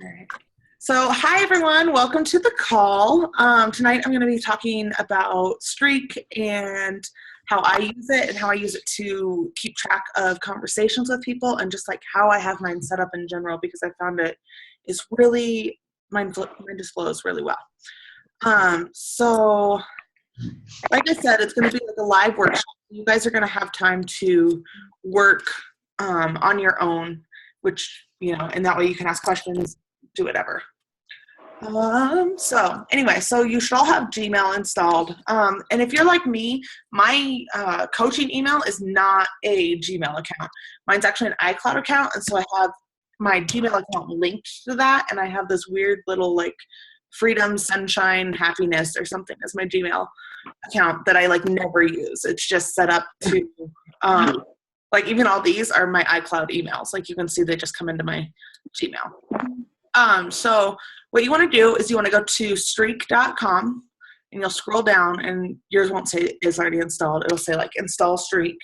All right. So, hi everyone. Welcome to the call. Tonight I'm going to be talking about Streak and how I use it and how I use it to keep track of conversations with people and just like how I have mine set up in general because I found it is really, mine just flows really well. So, like I said, it's going to be like a live workshop. You guys are going to have time to work on your own, which, and that way you can ask questions, do whatever. So anyway, so you should all have Gmail installed. And if you're like me, my coaching email is not a Gmail account. Mine's actually an iCloud account. And so I have my Gmail account linked to that. And I have this weird little like freedom, sunshine, happiness or something as my Gmail account that I like never use. It's just set up to, like even all these are my iCloud emails. Like you can see they just come into my Gmail. So what you want to do is you want to go to streak.com and you'll scroll down and yours won't say it's already installed. It'll say like install Streak.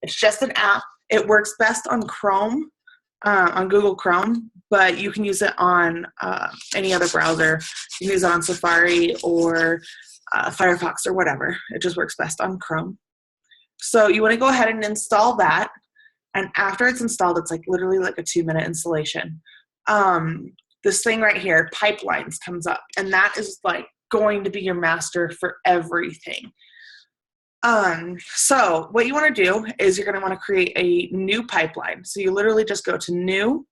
It's just an app. It works best on Chrome, on Google Chrome, but you can use it on any other browser. You can use it on Safari or Firefox or whatever. It just works best on Chrome. So you want to go ahead and install that. And after it's installed, it's like literally like a 2-minute installation. This thing right here, pipelines, comes up, and that is like going to be your master for everything. So what you want to do is you're going to want to create a new pipeline. So you literally just go to new,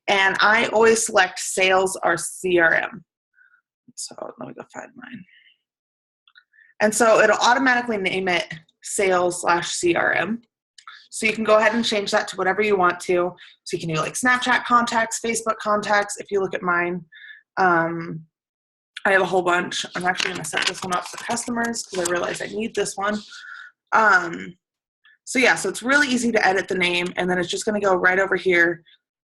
and I always select sales or CRM. So let me go find mine. And so it'll automatically name it sales/CRM. So you can go ahead and change that to whatever you want to. So you can do like Snapchat contacts, Facebook contacts. If you look at mine, I have a whole bunch. I'm actually going to set this one up for customers because I realize I need this one. So it's really easy to edit the name, and then it's just going to go right over here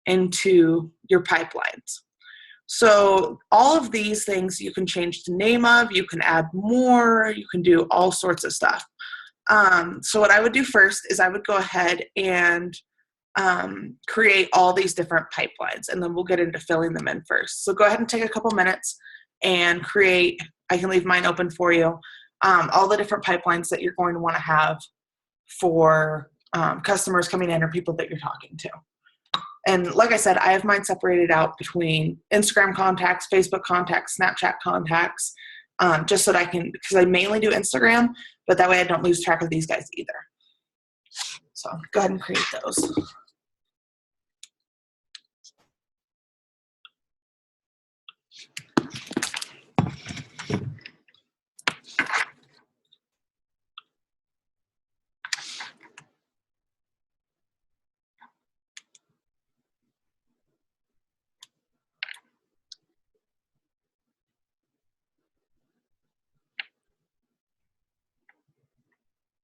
into your pipelines. So all of these things you can change the name of, you can add more, you can do all sorts of stuff. So what I would do first is I would go ahead and create all these different pipelines, and then we'll get into filling them in first. So go ahead and take a couple minutes and create, I can leave mine open for you, all the different pipelines that you're going to want to have for customers coming in or people that you're talking to. And like I said, I have mine separated out between Instagram contacts, Facebook contacts, Snapchat contacts, just so that I can, because I mainly do Instagram, but that way I don't lose track of these guys either. So go ahead and create those.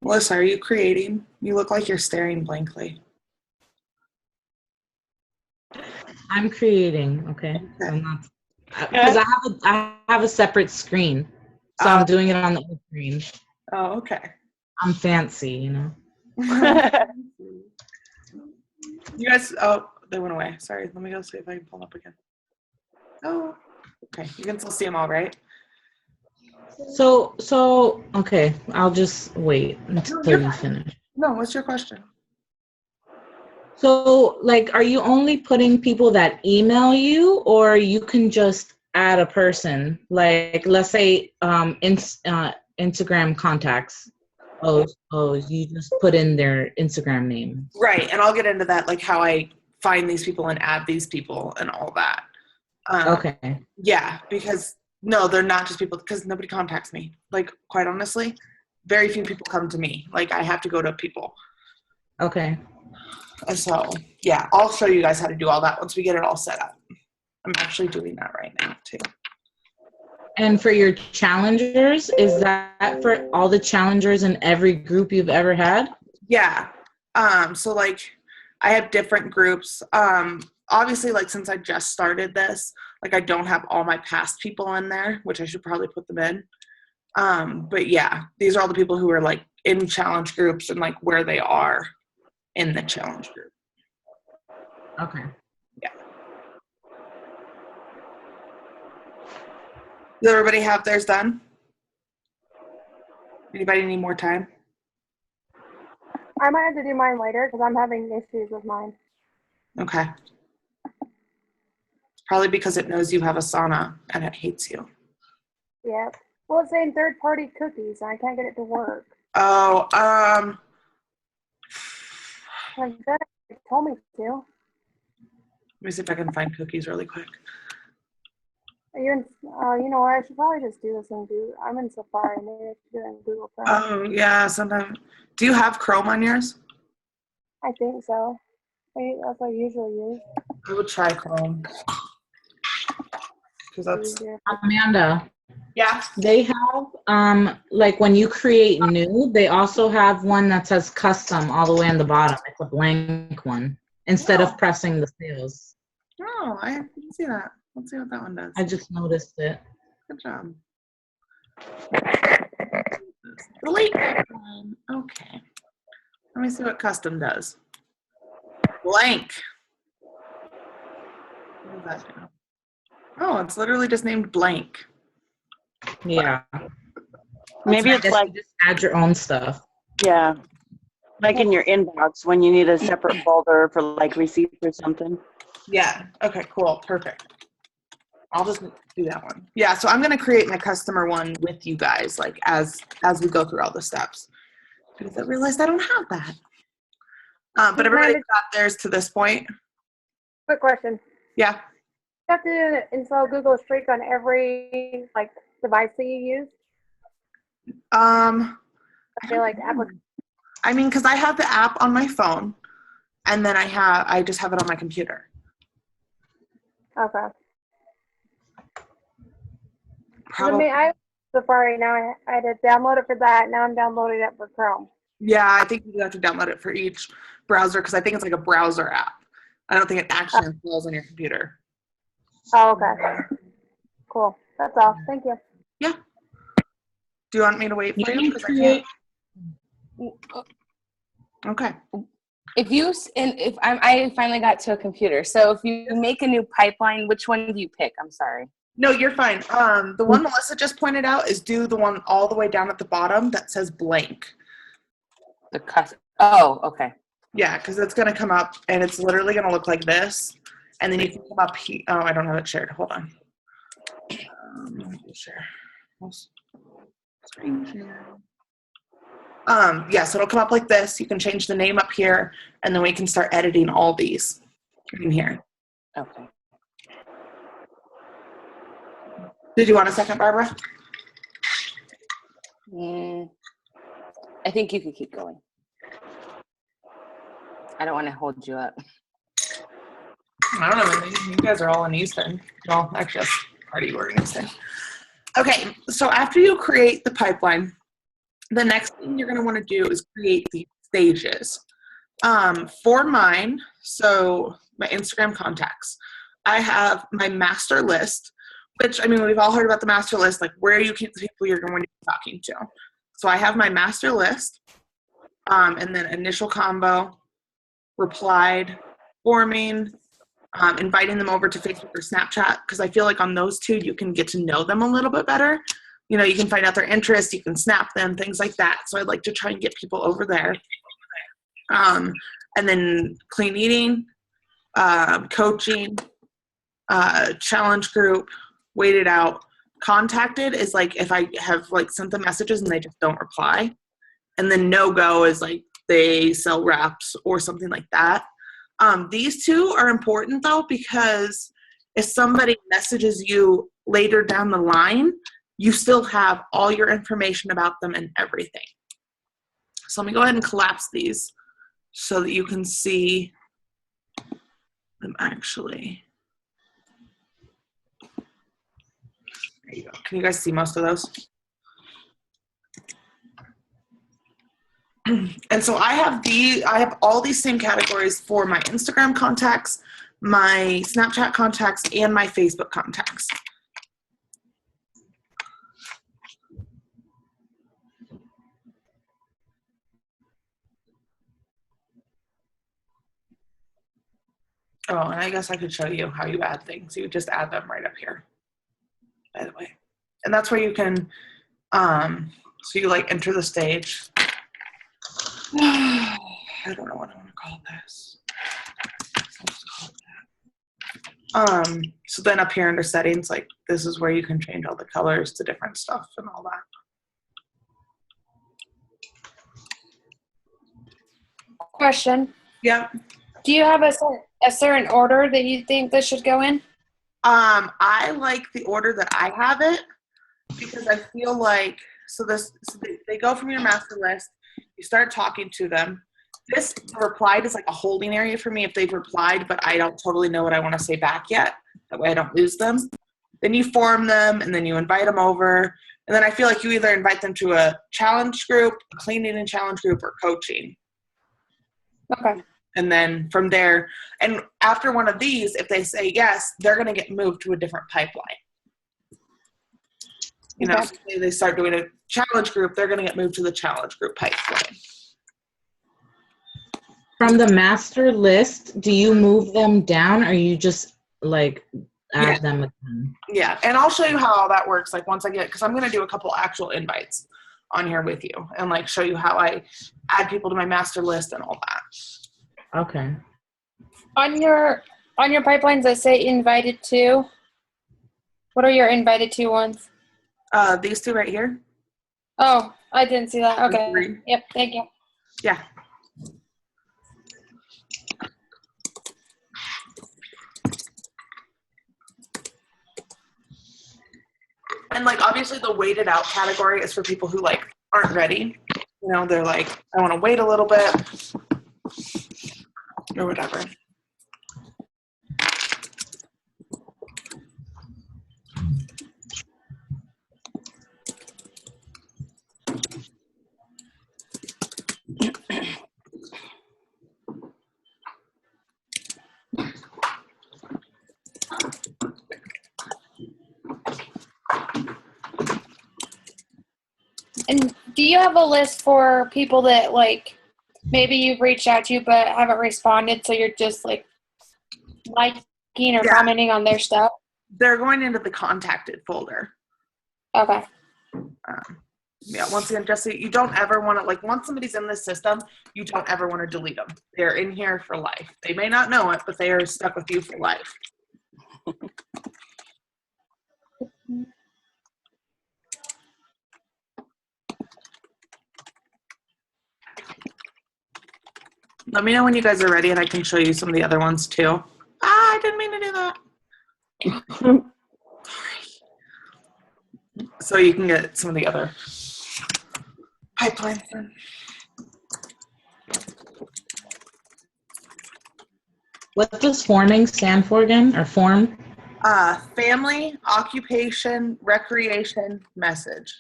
Melissa, are you creating? You look like you're staring blankly. I'm creating, okay. Because I have a separate screen, so I'm doing it on the other screen. Oh, okay. I'm fancy, You guys, oh, they went away. Sorry, let me go see if I can pull them up again. Oh, okay. You can still see them all, right? So okay, I'll just wait until you finish. No, what's your question? So, like, are you only putting people that email you, or you can just add a person? Like, let's say Instagram contacts. Oh, you just put in their Instagram name. Right, and I'll get into that, like how I find these people and add these people and all that. Okay. Yeah, because no, they're not just people, because nobody contacts me. Like, quite honestly, very few people come to me. Like, I have to go to people. Okay. So, yeah, I'll show you guys how to do all that once we get it all set up. I'm actually doing that right now, too. And for your challengers, is that for all the challengers in every group you've ever had? Yeah. So, like, I have different groups. Obviously, like, since I just started this, like, I don't have all my past people in there, which I should probably put them in. But, yeah, these are all the people who are, like, in challenge groups and, like, where they are in the challenge group. Okay. Yeah. Does everybody have theirs done? Anybody need more time? I might have to do mine later because I'm having issues with mine. Okay. It's probably because it knows you have Asana and it hates you. Yeah. Well, it's saying third-party cookies, and I can't get it to work. Oh, Like that, it told me to. let me see if I can find cookies really quick. Are you in? You know what? I should probably just do this in Google. I'm in Safari. Maybe I should do it in Google Chrome. Oh, yeah, sometimes. Do you have Chrome on yours? I think so. That's what I usually use. I would try Chrome. Because that's, Easier. Amanda, yeah. they have, like when you create new, they also have one that says custom all the way on the bottom. It's a blank one instead Oh. of pressing the sales. Oh, I didn't see that. Let's see what that one does. I just noticed it. Good job. Delete. Okay. Let me see what custom does. Blank. What does that do? Oh, it's literally just named blank. Yeah. Maybe I it's guess like, you just add your own stuff. yeah, like in your inbox when you need a separate folder for like receipts or something. Yeah. Okay, cool. Perfect. I'll just do that one. Yeah, so I'm going to create my customer one with you guys, like as we go through all the steps. Because I realized I don't have that. But everybody got theirs to this point. Quick question. Yeah. You have to install Google Streak on every like device that you use. I Okay, like application. I mean, because I have the app on my phone, and then I just have it on my computer. Okay. Probably. I have Safari now. I had to download it for that. Now I'm downloading it for Chrome. Yeah, I think you have to download it for each browser because I think it's like a browser app. I don't think it actually installs on your computer. Oh, okay. Cool. That's all. Thank you. Yeah. Do you want me to wait for you? You 'Cause I create- can't. Okay. If I finally got to a computer. So if you make a new pipeline, which one do you pick? I'm sorry. No, you're fine. The one Melissa just pointed out is do the one all the way down at the bottom that says blank. Oh, okay. Yeah, because it's going to come up and it's literally going to look like this. And then you can come up here. Oh, I don't have it shared. Hold on. Let me just share. Screen share. Yeah, so it'll come up like this. You can change the name up here, and then we can start editing all these in here. Okay. Did you want a second, Barbara? I think you could keep going. I don't want to hold you up. I don't know. You guys are all in Eastern. Well, actually, that's part of you are in Eastern. Okay, so after you create the pipeline, the next thing you're going to want to do is create the stages. For mine, so my Instagram contacts, I have my master list, which, I mean, we've all heard about the master list, like where you keep the people you're going to be talking to. So I have my master list, and then initial combo, replied, forming, inviting them over to Facebook or Snapchat, because I feel like on those two, you can get to know them a little bit better. You know, you can find out their interests, you can snap them, things like that. So I'd like to try and get people over there. And then clean eating, coaching, challenge group, waited out. Contacted is like if I have like sent them messages and they just don't reply. And then no-go is like they sell wraps or something like that. These two are important though, because if somebody messages you later down the line, you still have all your information about them and everything. So let me go ahead and collapse these so that you can see them actually. There you go. Can you guys see most of those? And so I have all these same categories for my Instagram contacts, my Snapchat contacts, and my Facebook contacts. Oh, and I guess I could show you how you add things. You just add them right up here, by the way. And that's where you can, so you like enter the stage. I don't know what I want to call this. So then up here under settings, like this is where you can change all the colors to different stuff and all that. Question. Yeah. Do you have a certain order that you think this should go in? I like the order that I have it because I feel like, so they go from your master list, you start talking to them. This replied is like a holding area for me if they've replied, but I don't totally know what I want to say back yet. That way I don't lose them. Then you form them and then you invite them over. And then I feel like you either invite them to a challenge group, a clean eating challenge group, or coaching. Okay. And then from there, and after one of these, if they say yes, they're going to get moved to a different pipeline. You know, Okay. so say they start doing a challenge group, they're going to get moved to the challenge group pipeline. From the master list, do you move them down or you just like add them again? Yeah, and I'll show you how all that works. Like once I get, because I'm going to do a couple actual invites on here with you and like show you how I add people to my master list and all that. Okay. On your pipelines that say invited to, what are your invited to ones? These two right here. Oh, I didn't see that. Okay. Three. Yep. Thank you. Yeah. And like obviously the waited out category is for people who like aren't ready. You know, they're like, I want to wait a little bit or whatever. And do you have a list for people that like maybe you've reached out to but haven't responded, so you're just like liking or commenting on their stuff? They're going into the contacted folder. Okay. Yeah, once again, Jesse, you don't ever want to, like, once somebody's in this system, you don't ever want to delete them. They're in here for life. They may not know it, but they are stuck with you for life. Let me know when you guys are ready and I can show you some of the other ones too. I didn't mean to do that. Sorry. So you can get some of the other pipelines in. What does forming stand for again, or form? Family, occupation, recreation, message.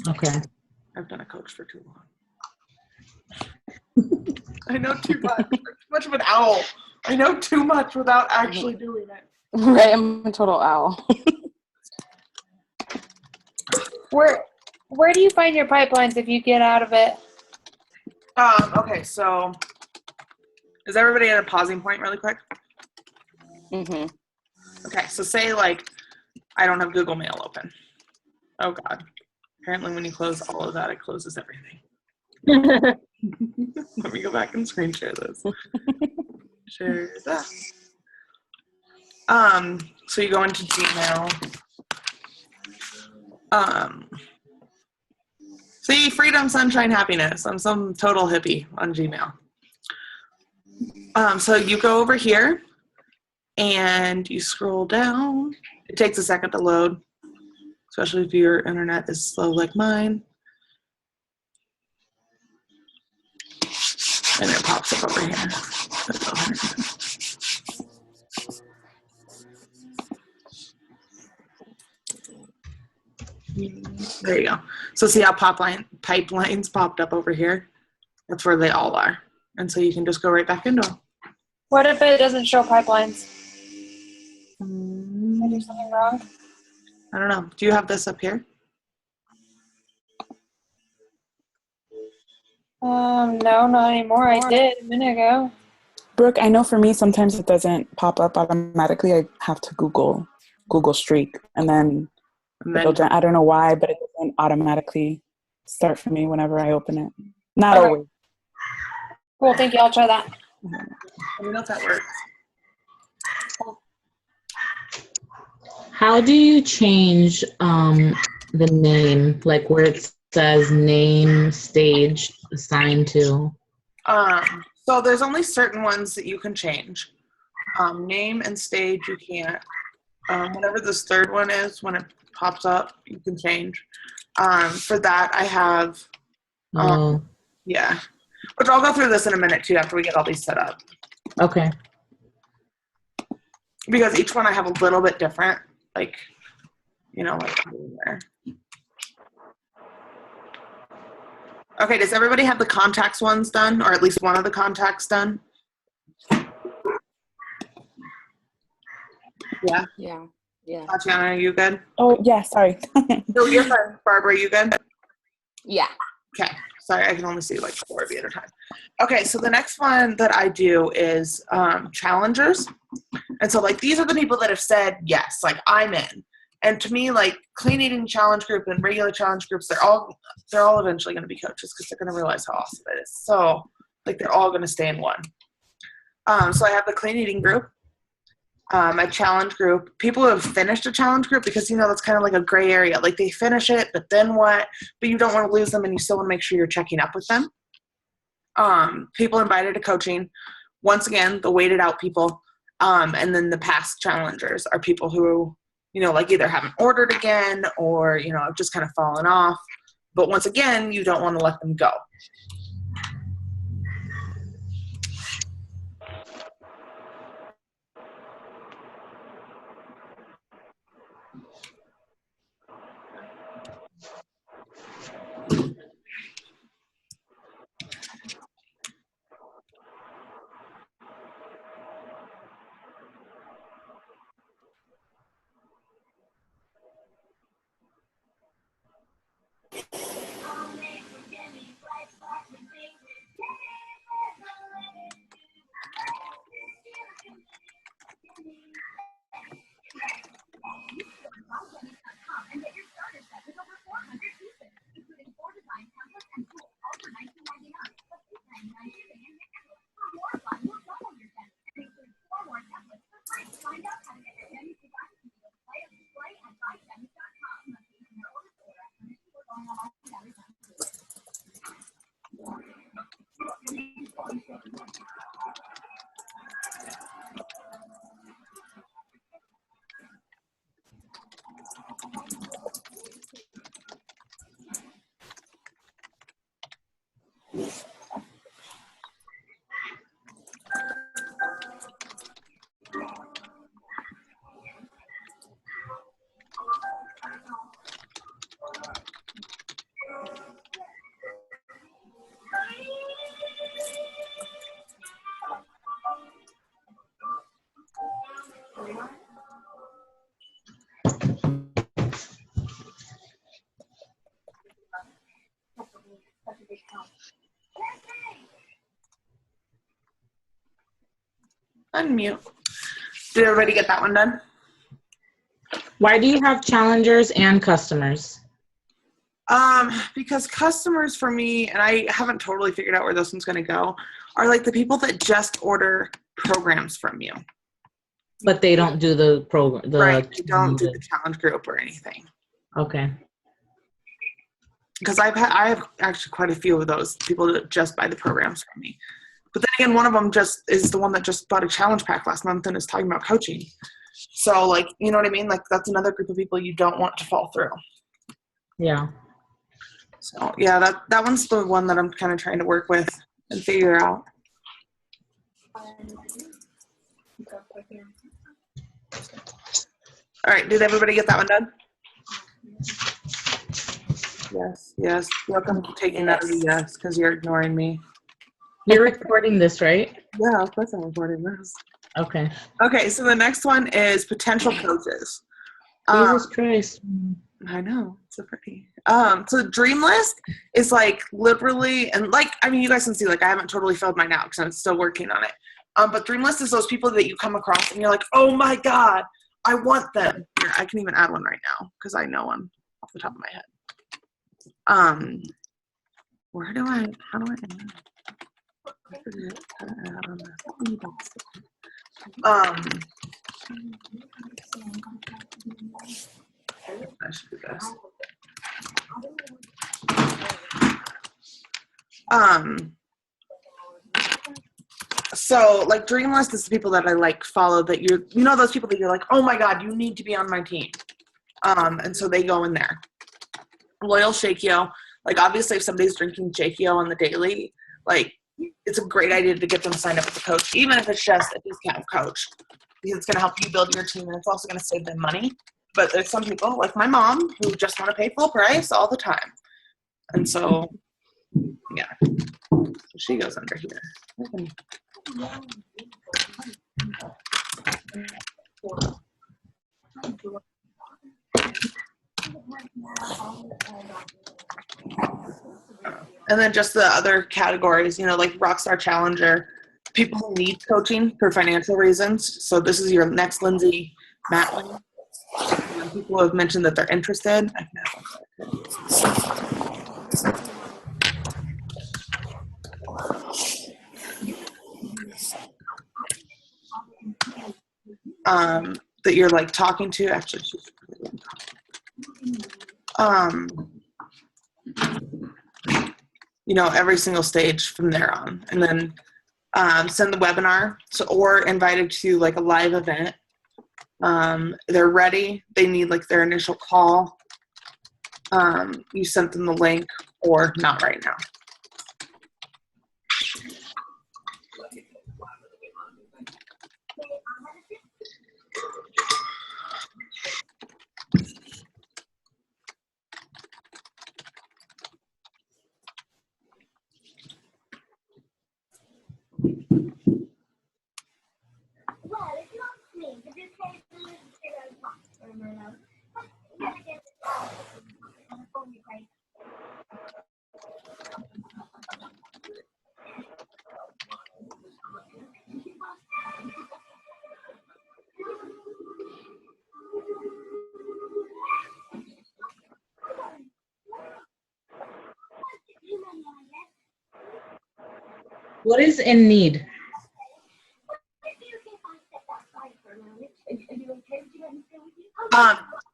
Okay. I've been a coach for too long. I know too much. I'm too much of an owl. I know too much without actually doing it. Right, I'm a total owl. Where do you find your pipelines if you get out of it? Okay, so is everybody at a pausing point really quick? Mm-hmm. Okay, so say like I don't have Google Mail open. Oh God. Apparently when you close all of that, it closes everything. Let me go back and screen share this. Share that. So you go into Gmail. See, freedom, sunshine, happiness. I'm some total hippie on Gmail. So you go over here and you scroll down. It takes a second to load, especially if your internet is slow like mine. And it pops up over here. There you go. So see how pipelines popped up over here? That's where they all are. And so you can just go right back into them. What if it doesn't show pipelines? Did I do something wrong? I don't know. Do you have this up here? No, not anymore. I did a minute ago. Brooke, I know for me, sometimes it doesn't pop up automatically. I have to Google. Google Streak, and then the filter. I don't know why, but it doesn't automatically start for me whenever I open it. Not Okay. always. Cool. Thank you. I'll try that. Let me know if that works. How do you change the name, like where it says name, stage, assigned to? So there's only certain ones that you can change. Name and stage you can't. Whatever this third one is, when it pops up, you can change. For that, I have, Oh, yeah. Which I'll go through this in a minute too after we get all these set up. okay. Because each one I have a little bit different. Like, you know, like there. Okay, does everybody have the contacts ones done? Or at least one of the contacts done? Yeah. Yeah. Yeah. Tatiana, are you good? Oh, yeah, sorry. No, you're fine. Barbara, you good? Yeah. Okay. Sorry, I can only see like 4 of you at a time. Okay, so the next one that I do is challengers. And so like these are the people that have said yes, like I'm in. And to me, like clean eating challenge group and regular challenge groups, they're all eventually going to be coaches because they're going to realize how awesome it is. So like they're all going to stay in one. So I have the clean eating group, a challenge group, people who have finished a challenge group because, you know, that's kind of like a gray area. Like they finish it, but then what? But you don't want to lose them and you still want to make sure you're checking up with them. People invited to coaching. Once again, the weighted out people. And then the past challengers are people who, you know, like either haven't ordered again or, you know, have just kind of fallen off. But once again, you don't want to let them go. Unmute. Did everybody get that one done? Why do you have challengers and customers? Because customers for me, and I haven't totally figured out where this one's going to go, are like the people that just order programs from you. But they don't do the program. Right. You don't do the challenge group or anything. Okay. Because I have actually quite a few of those people that just buy the programs from me. But then again, one of them just is the one that just bought a challenge pack last month and is talking about coaching. So like, you know what I mean? Like that's another group of people you don't want to fall through. Yeah. So yeah, that one's the one that I'm kind of trying to work with and figure out. All right, did everybody get that one done? Yes. Welcome to taking that as a yes, because you're ignoring me. You're recording this, right? Yeah, of course I'm recording this. Okay. Okay, so the next one is potential coaches. Jesus Christ. I know, it's so pretty. So Dream List is like literally, and like, I mean, you guys can see, like, I haven't totally filled mine out because I'm still working on it. But Dream List is those people that you come across and you're like, oh my God, I want them. Here, I can even add one right now because I know one off the top of my head. How do I add? I forget how to add on this. I should do this. So like Dream List is the people that I like follow that you know those people that you're like, oh my God, you need to be on my team. And so they go in there. Loyal Shakio, like obviously if somebody's drinking Shakio on the daily, like it's a great idea to get them signed up with a coach, even if it's just a discount coach, because it's going to help you build your team and it's also going to save them money. But there's some people like my mom who just want to pay full price all the time. And so, yeah, so she goes under here. And then just the other categories, you know, like Rockstar Challenger, people who need coaching for financial reasons. So this is your next Lindsay Matway. People who have mentioned that they're interested. That you're like talking to. Actually, you know, every single stage from there on, and then send the webinar. So or invited to like a live event. They're ready. They need like their initial call. You sent them the link or not right now. What is in need?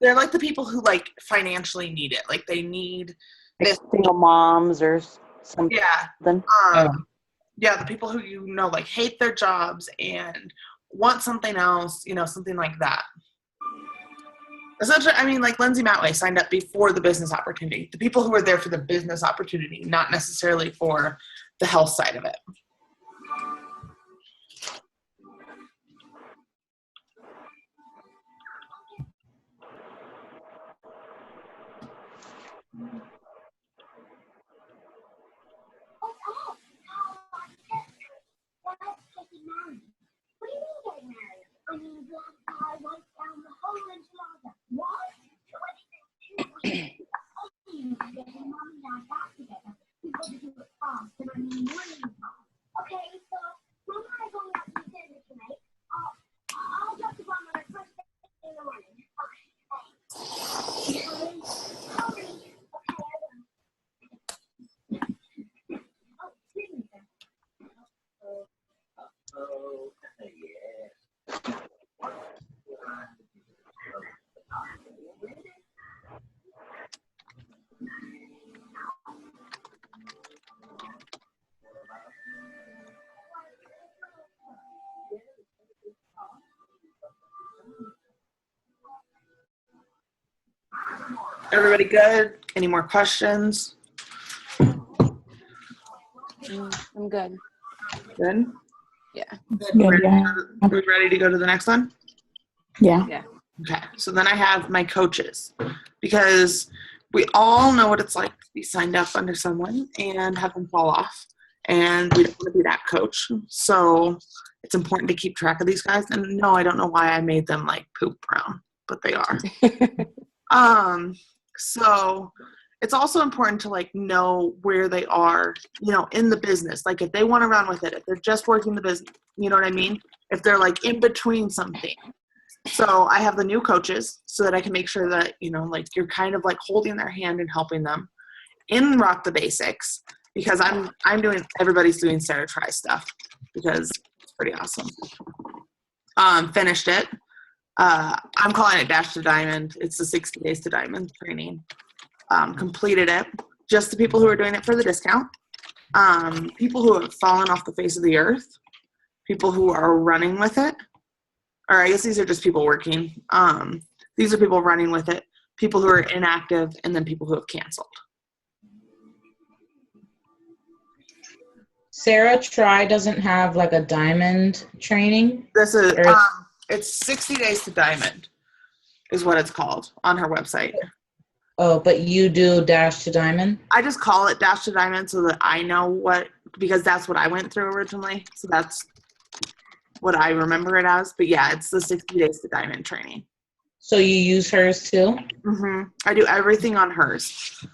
They're like the people who like financially need it. Like they need this. Single moms or something. Yeah. Yeah, the people who, you know, like hate their jobs and want something else, you know, something like that. Essentially, I mean, like Lindsay Matway signed up before the business opportunity. The people who are there for the business opportunity, not necessarily for the health side of it. Everybody good? Any more questions? I'm good. Good? Yeah. Good. Good, yeah. We ready to go to the next one? Yeah. Okay, so then I have my coaches, because we all know what it's like to be signed up under someone and have them fall off, and we don't want to be that coach. So it's important to keep track of these guys. And no, I don't know why I made them like poop brown, but they are. So it's also important to like know where they are, you know, in the business. Like if they want to run with it, if they're just working the business, you know what I mean? If they're like in between something, So I have the new coaches so that I can make sure that, you know, like you're kind of like holding their hand and helping them in Rock the Basics, because everybody's doing Sarah Try stuff because it's pretty awesome. Finished it. I'm calling it Dash to Diamond. It's the 60 Days to Diamond training. Completed it. Just the people who are doing it for the discount. People who have fallen off the face of the earth. People who are running with it. Or I guess these are just people working. These are people running with it. People who are inactive, and then people who have canceled. Sarah Try doesn't have like a diamond training. This is Or it's- it's 60 Days to Diamond is what it's called on her website. Oh, but you do Dash to Diamond? I just call it Dash to Diamond so that I know because that's what I went through originally. So that's what I remember it as. But yeah, it's the 60 Days to Diamond training. So you use hers too? I do everything on hers.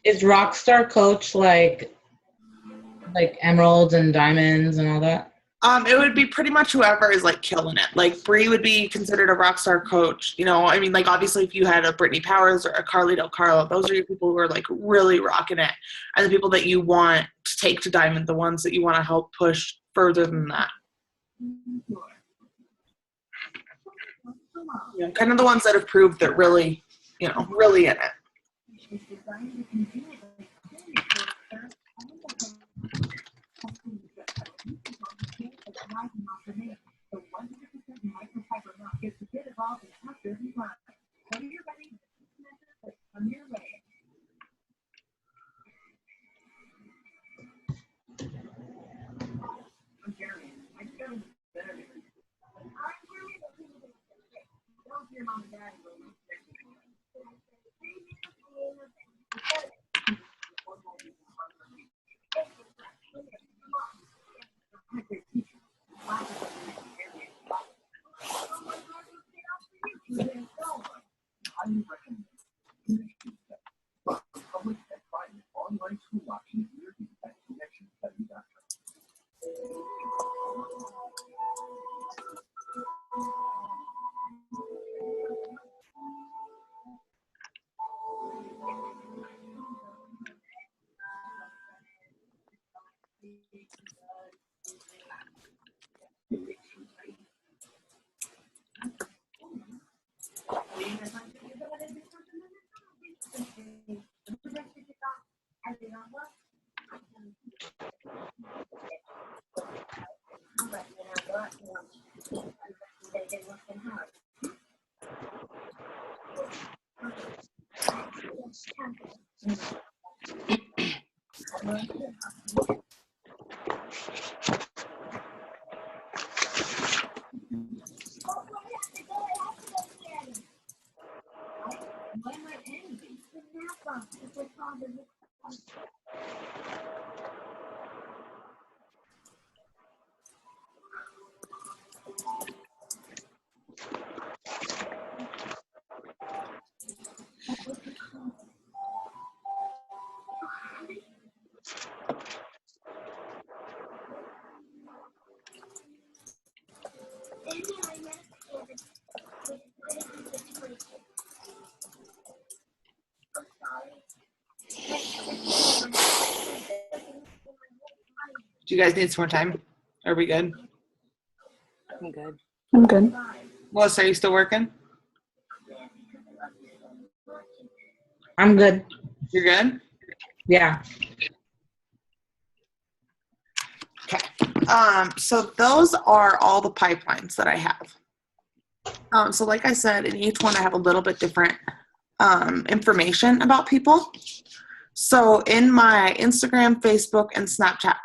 Is Rockstar Coach like emeralds and diamonds and all that? It would be pretty much whoever is like killing it. Like Bree would be considered a rock star coach. You know, I mean, like obviously if you had a Brittany Powers or a Carly Del Carlo, those are your people who are like really rocking it. And the people that you want to take to Diamond, the ones that you want to help push further than that. You know, kind of the ones that have proved that really, you know, really in it. Do you guys need some more time? Are we good? I'm good. I'm good. Melissa, are you still working? I'm good. You're good? Yeah. Okay. So those are all the pipelines that I have. So like I said, in each one I have a little bit different information about people. So in my Instagram, Facebook, and Snapchat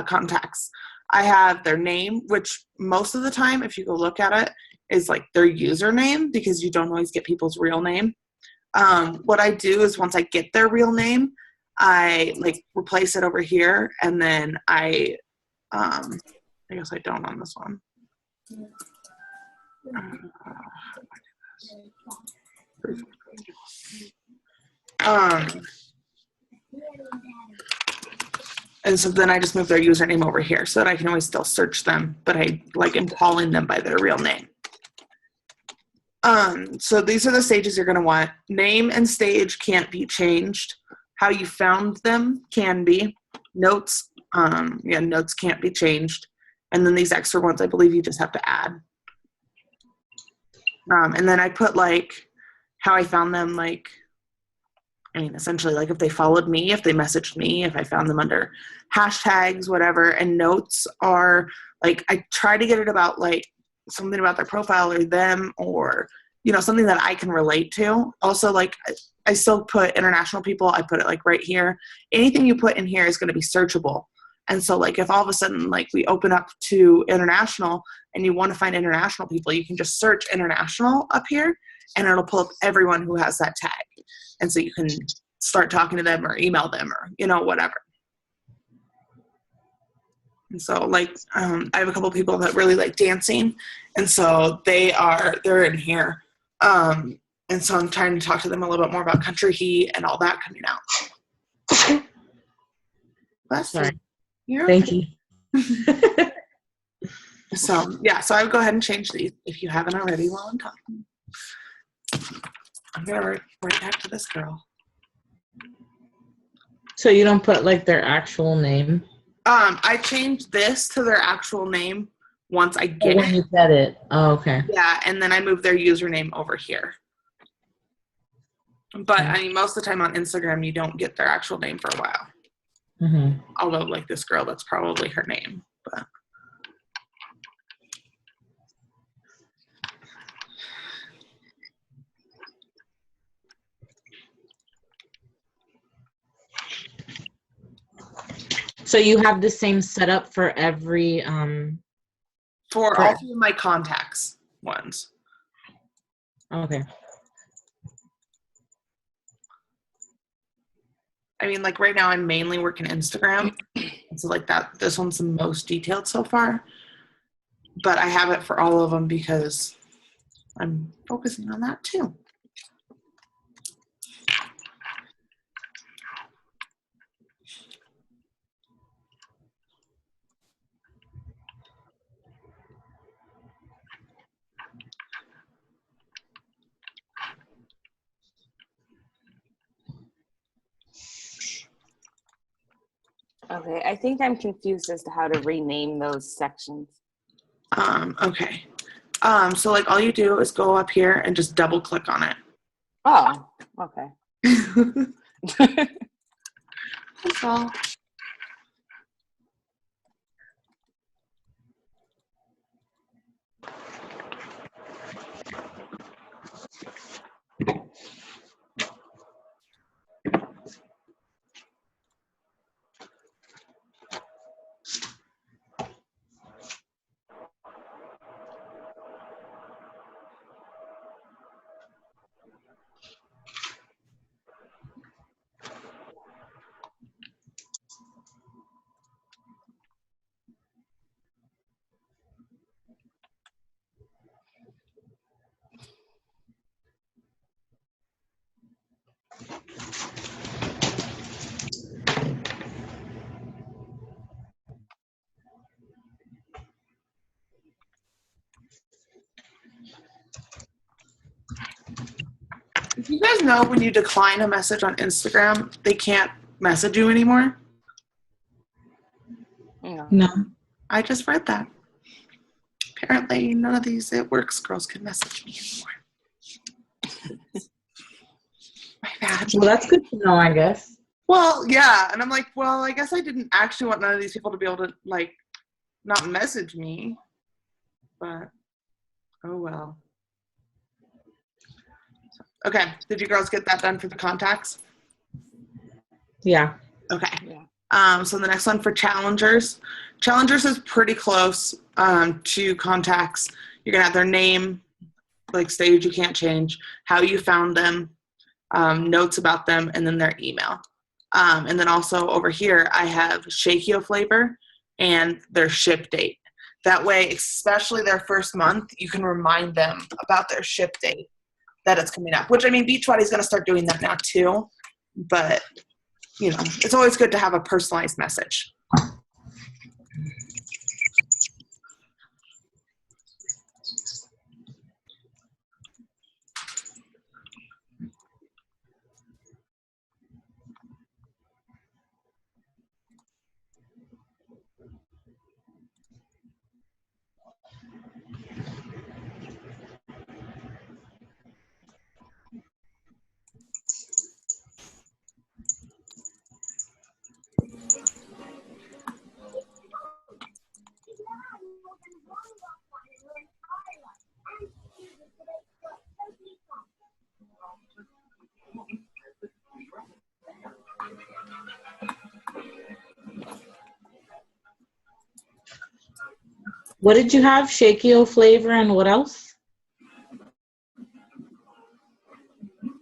contacts, I have their name, which most of the time, if you go look at it, is like their username because you don't always get people's real name. What I do is once I get their real name, I like replace it over here, and then I guess I don't on this one. And so then I just move their username over here so that I can always still search them, but I like am calling them by their real name. So these are the stages you're going to want. Name and stage can't be changed. How you found them can be. Notes, notes can't be changed. And then these extra ones, I believe you just have to add. And then I put like how I found them, like, I mean, essentially like if they followed me, if they messaged me, if I found them under hashtags, whatever. And notes are like, I try to get it about like something about their profile or them, or, you know, something that I can relate to. Also, like I still put international people. I put it like right here. Anything you put in here is going to be searchable. And so like if all of a sudden like we open up to international and you want to find international people, you can just search international up here and it'll pull up everyone who has that tag. And so you can start talking to them or email them or, you know, whatever. And so like I have a couple of people that really like dancing, and so they're in here. And so I'm trying to talk to them a little bit more about Country Heat and all that coming out. Sorry. You're Thank okay. you. So yeah, so I would go ahead and change these if you haven't already while I'm talking. I'm gonna right back to this girl. So you don't put like their actual name? I changed this to their actual name once I get When it. you get it. Oh, okay. Yeah, and then I move their username over here. But I mean, most of the time on Instagram, you don't get their actual name for a while. Mm-hmm. Although, like this girl, that's probably her name. But So you have the same setup for every for all three of my contacts ones. Okay. I mean, like right now, I'm mainly working Instagram, so like that. This one's the most detailed so far, but I have it for all of them because I'm focusing on that too. Okay, I think I'm confused as to how to rename those sections. Okay. So like all you do is go up here and just double click on it. Oh, okay. That's all. know when you decline a message on Instagram, they can't message you anymore? No. I just read that. Apparently, none of these It Works girls can message me anymore. My bad. Well, that's good to know, I guess. Well, yeah. And I'm like, well, I guess I didn't actually want none of these people to be able to, like, not message me. But, oh well. Okay. Did you girls get that done for the contacts? Yeah. Okay. Yeah. So the next one for challengers. Challengers is pretty close to contacts. You're going to have their name, like stage you can't change, how you found them, notes about them, and then their email. And then also over here, I have Shakio flavor and their ship date. That way, especially their first month, you can remind them about their ship date that it's coming up. Which, I mean, Beachbody's going to start doing that now too. But, you know, it's always good to have a personalized message. What did you have? Shakio flavor and what else?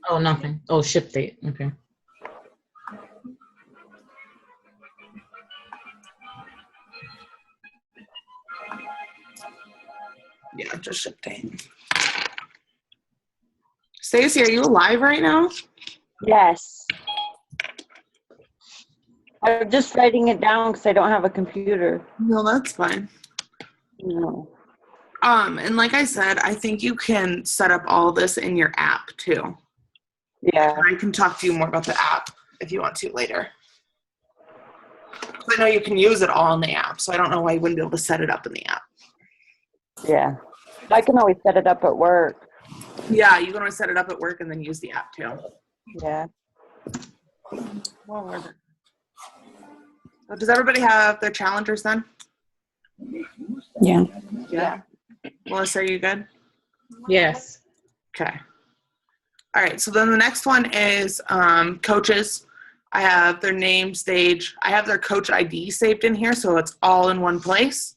Oh, nothing. Oh, ship date. Okay. Yeah, just ship date. Stacey, are you alive right now? Yes. I'm just writing it down because I don't have a computer. No, that's fine. No. And like I said, I think you can set up all this in your app too. Yeah. I can talk to you more about the app if you want to later. I know you can use it all in the app, so I don't know why you wouldn't be able to set it up in the app. Yeah. I can always set it up at work. Yeah, you can always set it up at work and then use the app too. Yeah. Well, so does everybody have their challengers then? Yeah. Yeah. Melissa, are you good? Yes. Okay. All right. So then the next one is coaches. I have their name, stage. I have their coach ID saved in here, so it's all in one place.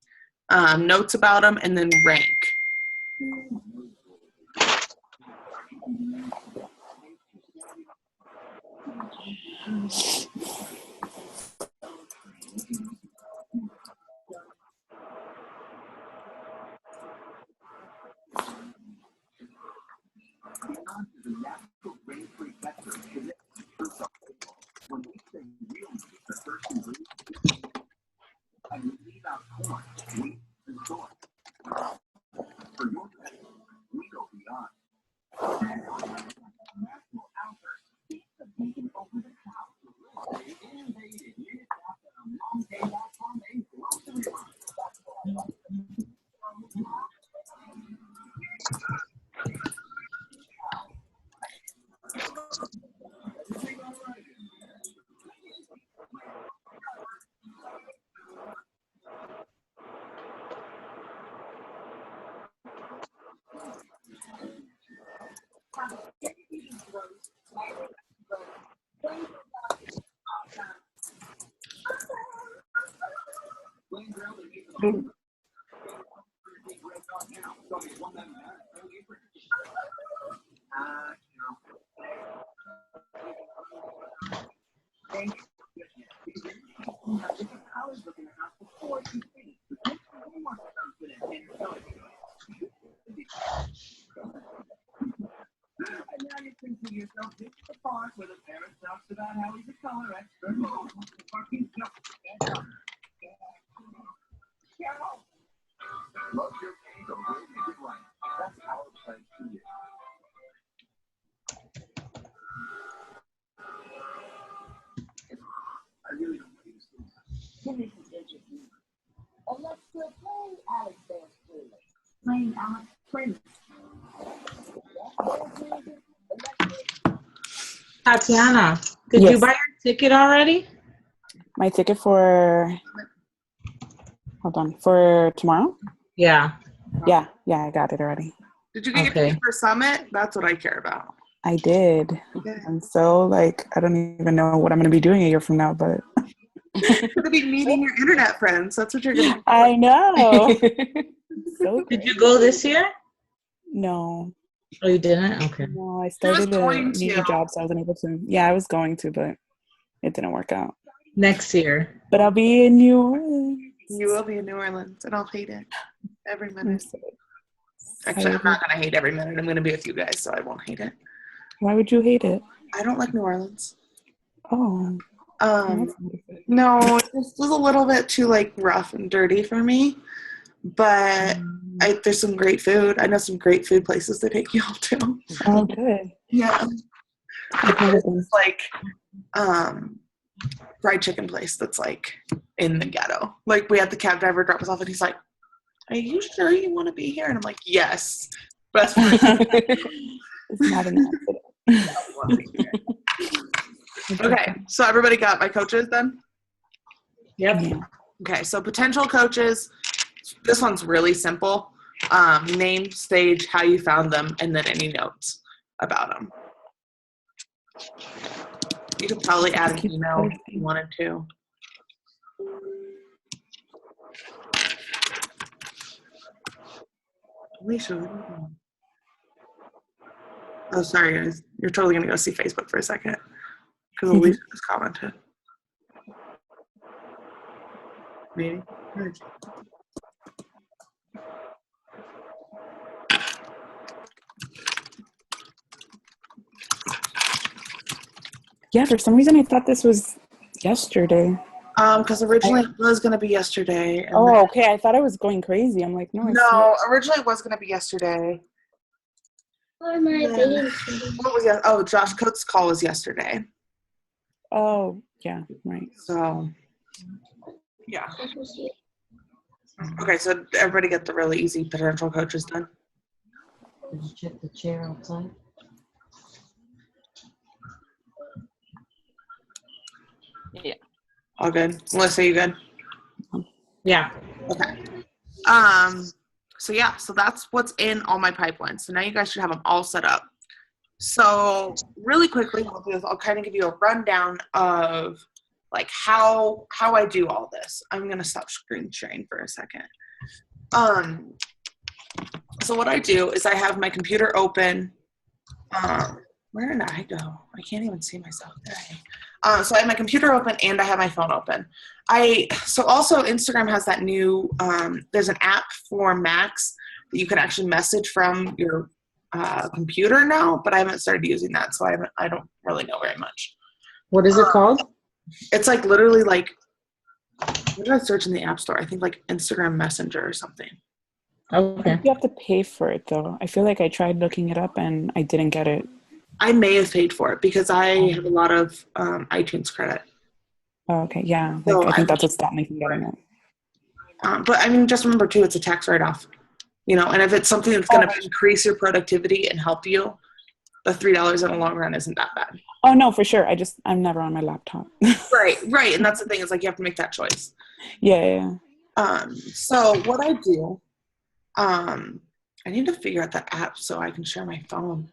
Notes about them, and then rank. Tatiana, did Yes. you buy your ticket already? My ticket for tomorrow? Yeah. Yeah, I got it already. Did you get your Okay. ticket for Summit? That's what I care about. I did. Okay. I'm so like, I don't even know what I'm going to be doing a year from now, but You're going to be meeting your internet friends. That's what you're going to be. I know. So Did you great. go this year? No, Oh, you didn't? Okay. I started a going new to. job, so I wasn't able to. Yeah, I was going to, but it didn't work out. Next year. But I'll be in New Orleans. You will be in New Orleans, and I'll hate it every I'm minute. so Actually, I'm excited. not going to hate every minute. I'm going to be with you guys, so I won't hate it. Why would you hate it? I don't like New Orleans. Oh, No, it just was a little bit too like rough and dirty for me. But there's some great food. I know some great food places to take you all to. oh, good. Yeah, I've never been. it's like fried chicken place that's like in the ghetto. Like we had the cab driver drop us off, and he's like, "Are you sure you want to be here?" And I'm like, "Yes." Best friend. It's not an accident. Okay, so everybody got my coaches then? Yep. Yeah. Okay, so potential coaches. This one's really simple. Name, stage, how you found them, and then any notes about them. You could probably add an email if you wanted to. Alicia, what are you doing? Oh, sorry, guys. You're totally going to go see Facebook for a second. Because Alicia just commented. Maybe. Yeah, for some reason I thought this was yesterday. Because originally it was going to be yesterday. And Oh, okay. I thought I was going crazy. I'm like, no. no, originally it was going to be yesterday. What was that? Oh, Josh Coates' call was yesterday. Oh, yeah, right. So, yeah. Okay, so everybody get the really easy potential coaches done? Did you check the chair outside? Yeah. All good. Melissa, you good? Yeah. Okay. So yeah, so that's what's in all my pipelines. So now you guys should have them all set up. So really quickly, what I'll do is I'll kind of give you a rundown of like how I do all this. I'm gonna stop screen sharing for a second. So what I do is I have my computer open. Where did I go? I can't even see myself. So I have my computer open and I have my phone open. So also Instagram has that new, there's an app for Macs that you can actually message from your computer now, but I haven't started using that, so I don't really know very much. What is it called? It's like literally like, what did I search in the App Store? I think like Instagram Messenger or something. Okay. You have to pay for it, though. I feel like I tried looking it up and I didn't get it. I may have paid for it because I have a lot of iTunes credit. Oh, okay, yeah. Like, So I think that's what stopped me from getting it. But I mean, just remember too, it's a tax write-off. You know, and if it's something that's going to increase your productivity and help you, the $3 in the long run isn't that bad. Oh, no, for sure. I'm never on my laptop. Right. And that's the thing, is like you have to make that choice. Yeah. So what I do, I need to figure out that app so I can share my phone.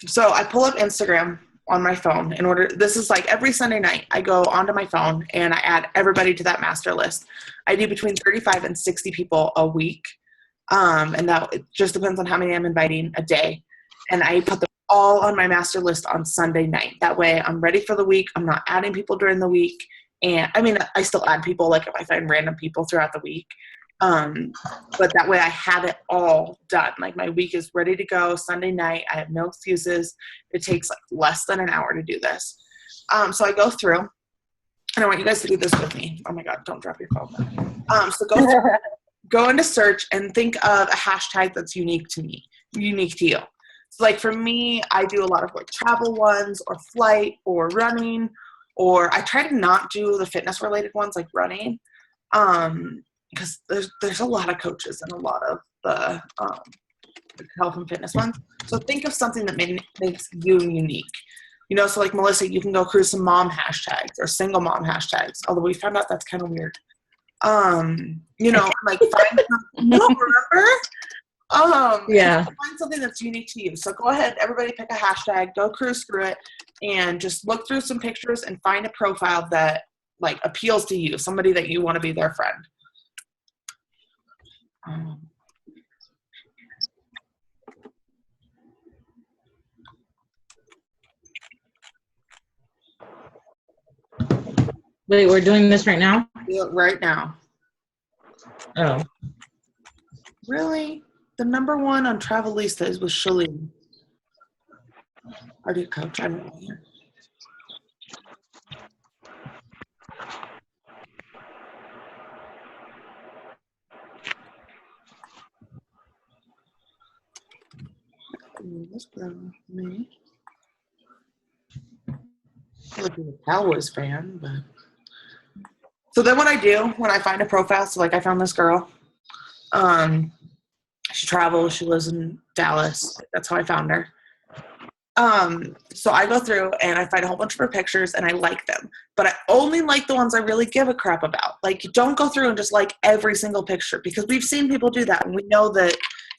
So I pull up Instagram on my phone this is like every Sunday night I go onto my phone and I add everybody to that master list. I do between 35 and 60 people a week. And that it just depends on how many I'm inviting a day. And I put them all on my master list on Sunday night. That way I'm ready for the week. I'm not adding people during the week. And I mean, I still add people, like if I find random people throughout the week. But that way I have it all done. Like my week is ready to go Sunday night. I have no excuses. It takes like less than an hour to do this. So I go through, and I want you guys to do this with me. Oh my God, don't drop your phone. So go through, go into search and think of a hashtag that's unique to me, unique to you. So like for me, I do a lot of like travel ones or flight or running, or I try to not do the fitness related ones like running. Because there's a lot of coaches and a lot of the health and fitness ones. So think of something that makes you unique. You know, so like Melissa, you can go cruise some mom hashtags or single mom hashtags, although we found out that's kind of weird. You know, like find no, remember? Yeah. Find something that's unique to you. So go ahead, everybody pick a hashtag, go cruise through it, and just look through some pictures and find a profile that like appeals to you, somebody that you want to be their friend. Wait, we're doing this right now? Do it right now. Oh. Really? The number one on Travelistas was Shalene. Our new coach, I don't know here. This girl, me. I look like a Cowboys fan, but. So then what I do when I find a profile, so like I found this girl. She travels, she lives in Dallas. That's how I found her. So I go through and I find a whole bunch of her pictures and I like them. But I only like the ones I really give a crap about. Like, don't go through and just like every single picture, because we've seen people do that and we know that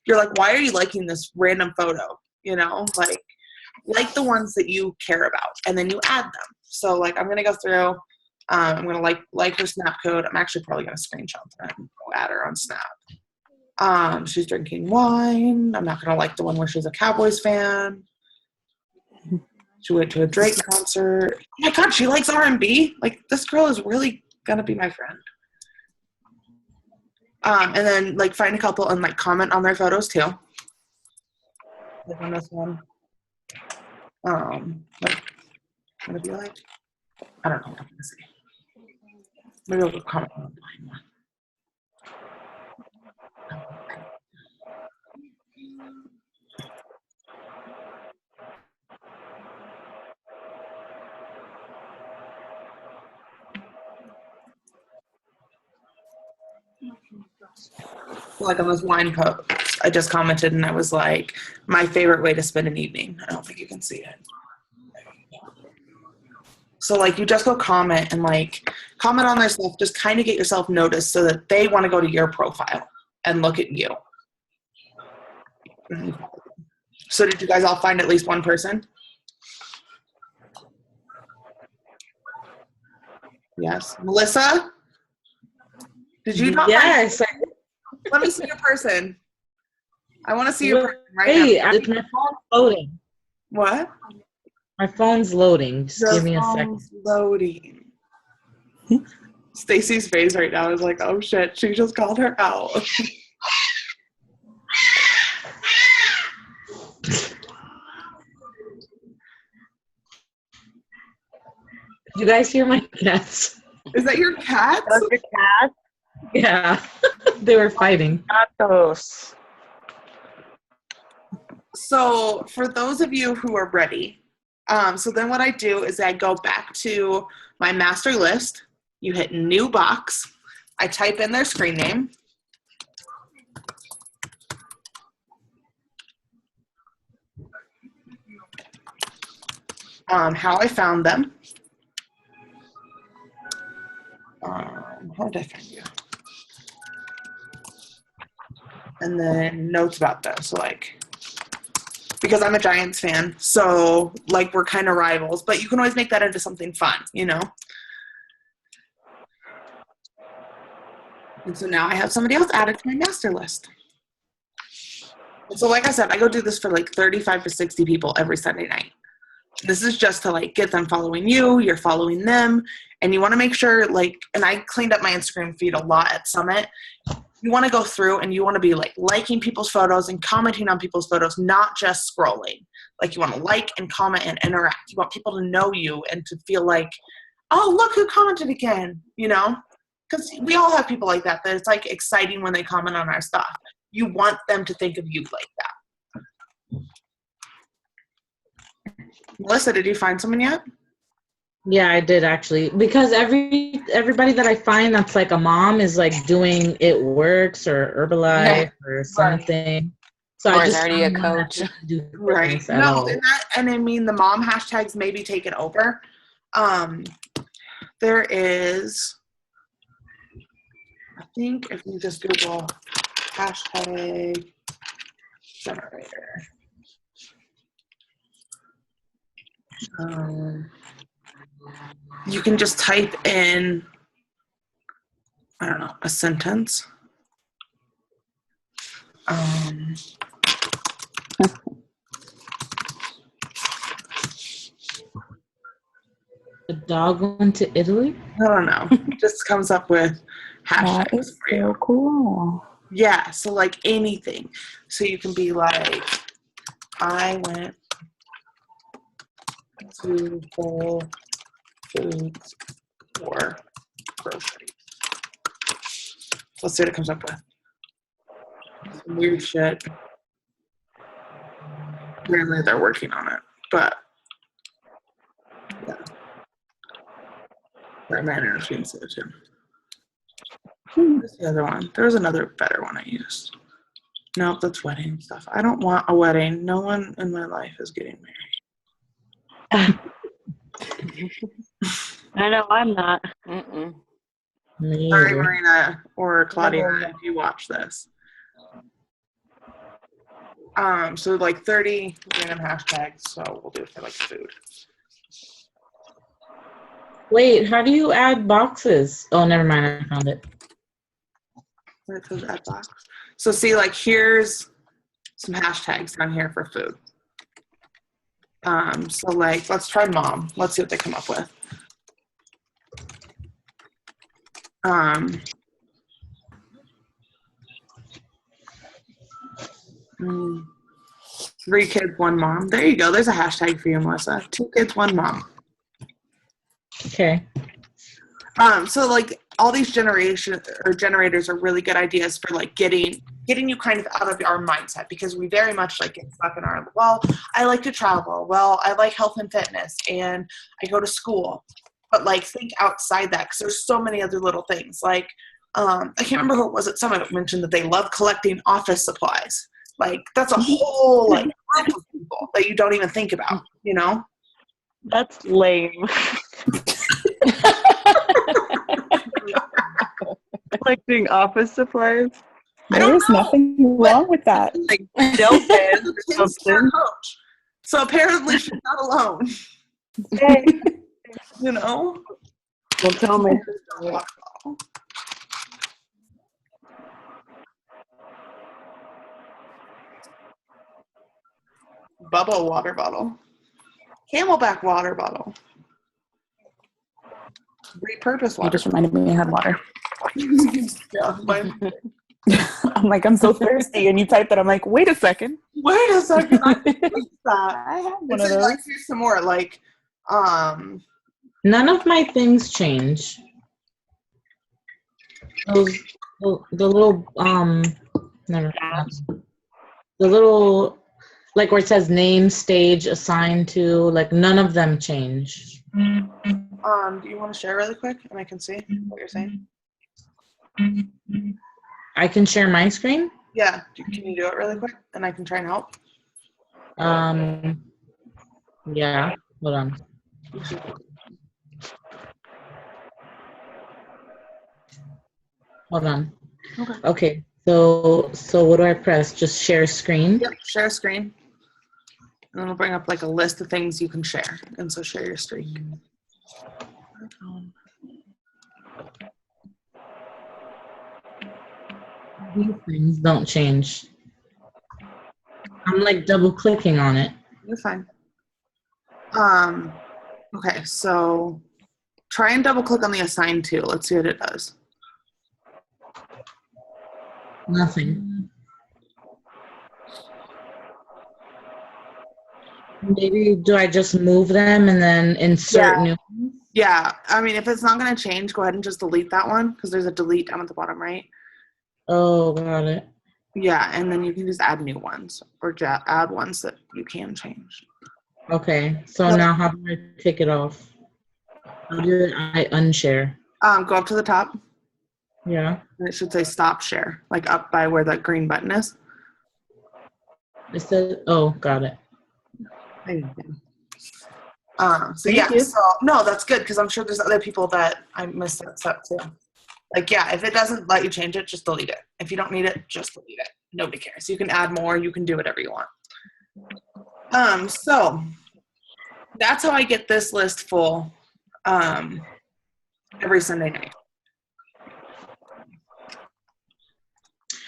you're like, why are you liking this random photo? You know, like the ones that you care about, and then you add them. So like I'm gonna go through, I'm gonna like her Snap code. I'm actually probably gonna screenshot that and go add her on Snap. She's drinking wine. I'm not gonna like the one where she's a Cowboys fan. She went to a Drake concert. Oh my God, she likes R&B. Like, this girl is really gonna be my friend. And then like find a couple and like comment on their photos too. Like on this one. Like, what would it be like? I don't know what I'm gonna say. Maybe I'll go comment on the blind one. Like on this wine post, I just commented and I was like, my favorite way to spend an evening. I don't think you can see it. So like you just go comment and like comment on their stuff, just kind of get yourself noticed so that they want to go to your profile and look at you. So did you guys all find at least one person? Yes. Melissa? Did you not? Yes. Let me see your person. I want to see your person right Wait, now. my phone's loading. What? My phone's loading. Just give me a second. Phone's loading. Stacy's face right now is like, oh shit, she just called her out. You guys hear my cats? Is that your cat? Those are cats. Yeah. They were fighting. Gatos. So for those of you who are ready, so then what I do is I go back to my master list. You hit new box. I type in their screen name. How I found them. How did I find you? And then notes about them. So like, because I'm a Giants fan, so like we're kind of rivals, but you can always make that into something fun, you know? And so now I have somebody else added to my master list. And so like I said, I go do this for like 35 to 60 people every Sunday night. This is just to like get them following you, you're following them, and you want to make sure like, and I cleaned up my Instagram feed a lot at Summit. You want to go through and you want to be like liking people's photos and commenting on people's photos, not just scrolling. Like you want to like and comment and interact. You want people to know you and to feel like, oh, look who commented again, you know? Because we all have people like that it's like exciting when they comment on our stuff. You want them to think of you like that. Melissa, did you find someone yet? Yeah, I did actually, because everybody that I find that's like a mom is like doing It Works or Herbalife or something. So I Or is just already a found one that coach. doesn't do Right. fitness at No, all. and I mean the mom hashtags may be taken over. There is, I think if you just Google hashtag generator. You can just type in, I don't know, a sentence. The dog went to Italy? I don't know. It just comes up with That hashtags is for you. so cool. Yeah, so like anything. So you can be like, I went to Whole Foods for groceries. Let's see what it comes up with. Some weird shit. Apparently they're working on it, but yeah. That manager's being so too. Where's the other one? There was another better one I used. Nope, that's wedding stuff. I don't want a wedding. No one in my life is getting married. I know I'm not. Mm-mm. Me Sorry, either. Marina or Claudia, if you watch this. So like 30 random hashtags, so we'll do it for like food. Wait, how do you add boxes? Oh, never mind. I found it. Where it says add box. So see, like here's some hashtags down here for food. So like let's try mom. Let's see what they come up with. mm, 3 kids, 1 mom. There you go. There's a hashtag for you, Melissa. 2 kids, 1 mom. Okay. So like all these generators are really good ideas for like getting you kind of out of our mindset, because we very much like get stuck in our, well, I like to travel. Well, I like health and fitness and I go to school. But like think outside that, because there's so many other little things. Like I can't remember who it was at Summit mentioned that they love collecting office supplies. Like that's a whole like group of people that you don't even think about, you know? That's lame. Collecting office supplies. I don't There's know. nothing wrong with that. Like Gel pens the or Tim Star something. coach. So apparently she's not alone. You know? Don't tell me. Bubble water bottle. Camelback water bottle. Repurpose You water. just reminded me I had water. Yeah, I'm like, I'm so thirsty. And you type that. I'm like, wait a second. wait a second. I missed that. I have one It's of in, those. like, here's some more. Like, None of my things change. Those, the little, never mind. The little, like where it says name, stage, assigned to, like none of them change. do you want to share really quick and I can see what you're saying? I can share my screen. Yeah. Can you do it really quick and I can try and help? Yeah, hold on. Hold on. Okay. So what do I press? Just share screen? Yep. Share screen. And then it'll bring up like a list of things you can share. And so share your screen. These things don't change. I'm like double clicking on it. You're fine. Okay, so try and double click on the assign to. Let's see what it does. Nothing. Maybe do I just move them and then insert new ones? Yeah, I mean, if it's not going to change, go ahead and just delete that one because there's a delete down at the bottom right. Oh, got it. Yeah, and then you can just add new ones or add ones that you can change. Okay, so now how do I take it off? How do I unshare? Go up to the top, Yeah. and it should say stop share, like up by where that green button is. It says, oh, got it. So Thank yeah, you. so no, that's good because I'm sure there's other people that I missed that step too. Like, yeah, if it doesn't let you change it, just delete it. If you don't need it, just delete it. Nobody cares. You can add more. You can do whatever you want. So that's how I get this list full every Sunday night.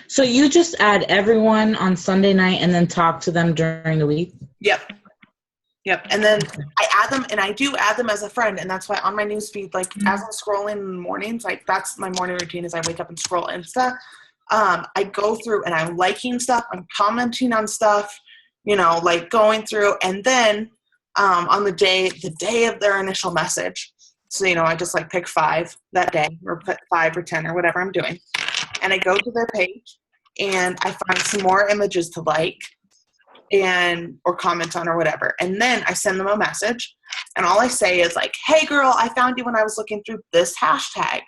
So you just add everyone on Sunday night and then talk to them during the week? Yep. And then I add them, and I do add them as a friend, and that's why on my newsfeed, like as I'm scrolling in the mornings, like that's my morning routine is I wake up and scroll Insta. I go through and I'm liking stuff, I'm commenting on stuff, you know, like going through, and then on the day of their initial message. So, you know, I just like pick 5 that day, or put 5 or 10 or whatever I'm doing. And I go to their page and I find some more images to like and or comment on or whatever. And then I send them a message, and all I say is like, hey girl, I found you when I was looking through this hashtag.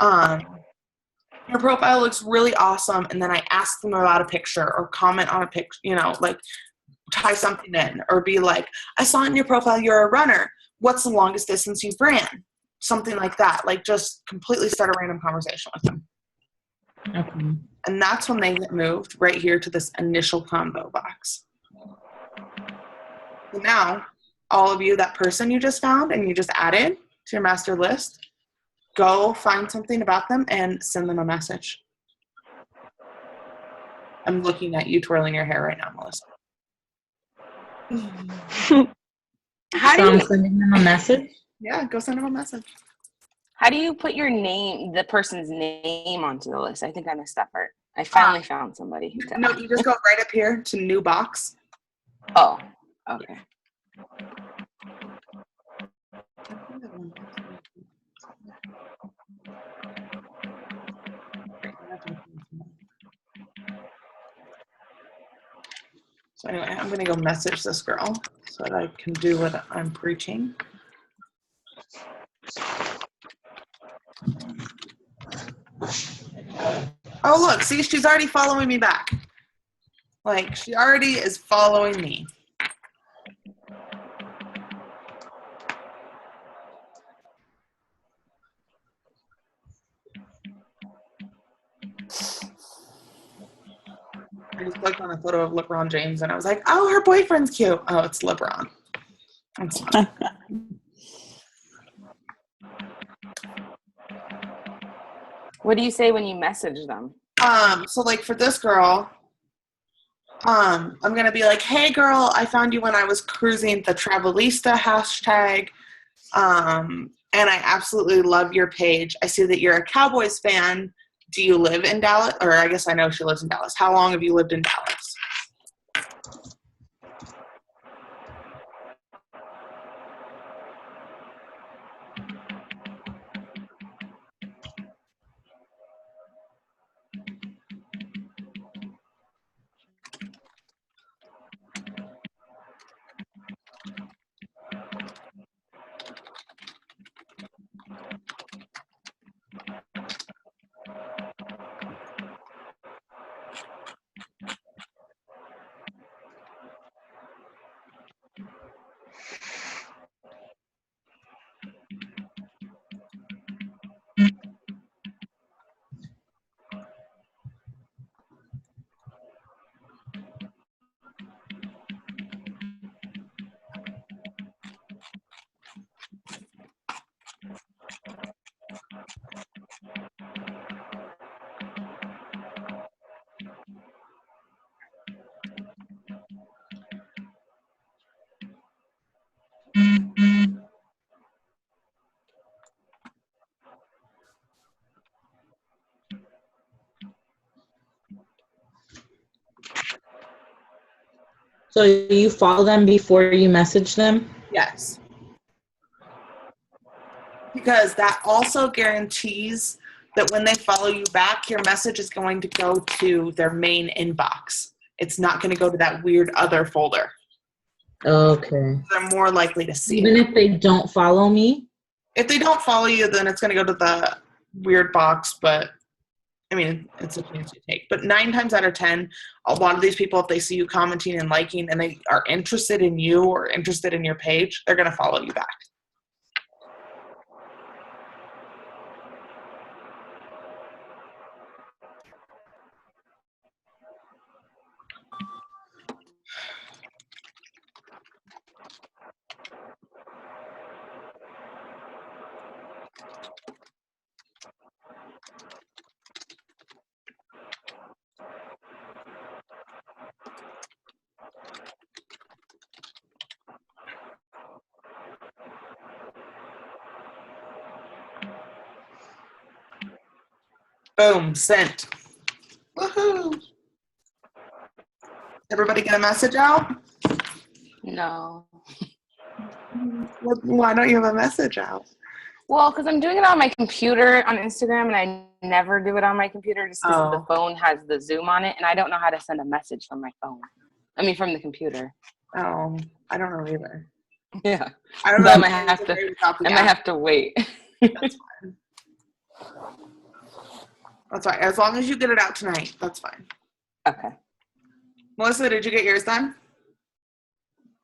Your profile looks really awesome. And then I ask them about a picture or comment on a picture, you know, like tie something in, or be like, I saw in your profile you're a runner. What's the longest distance you've ran? Something like that. Like just completely start a random conversation with them. Okay. And that's when they get moved right here to this initial combo box. So now, all of you, that person you just found and you just added to your master list, go find something about them and send them a message. I'm looking at you twirling your hair right now, Melissa. How So do I'm you sending them a message? Yeah, go send them a message. put your name, the person's name onto the list? I think I missed that part. I finally found somebody. No, you just go right up here to new box. Oh, okay. So anyway, I'm going to go message this girl so that I can do what I'm preaching. Oh, look, see, she's already following me back. Like, she already is following me. I just clicked on a photo of LeBron James and I was like, oh, her boyfriend's cute. Oh, it's LeBron. That's fine. What do you say when you message them? So like for this girl, I'm going to be like, hey girl, I found you when I was cruising the Travelista hashtag. And I absolutely love your page. I see that you're a Cowboys fan. Do you live in Dallas? Or I guess I know she lives in Dallas. How long have you lived in Dallas? So you follow them before you message them? Yes. Because that also guarantees that when they follow you back, your message is going to go to their main inbox. It's not going to go to that weird other folder. Okay. They're more likely to see Even it. if they don't follow me? If they don't follow you, then it's going to go to the weird box, but I mean, it's a chance you take. But 9 times out of 10, a lot of these people, if they see you commenting and liking and they are interested in you or interested in your page, they're going to follow you back. Boom, sent. Woohoo! Everybody get a message out? No. Why don't you have a message out? Well, because I'm doing it on my computer on Instagram, and I never do it on my computer just because the phone has the Zoom on it, and I don't know how to send a message from my phone. I mean, from the computer. Oh, I don't know either. Yeah. I don't So know. I might have to wait. That's fine. That's fine. As long as you get it out tonight, that's fine. Okay. Melissa, did you get yours done?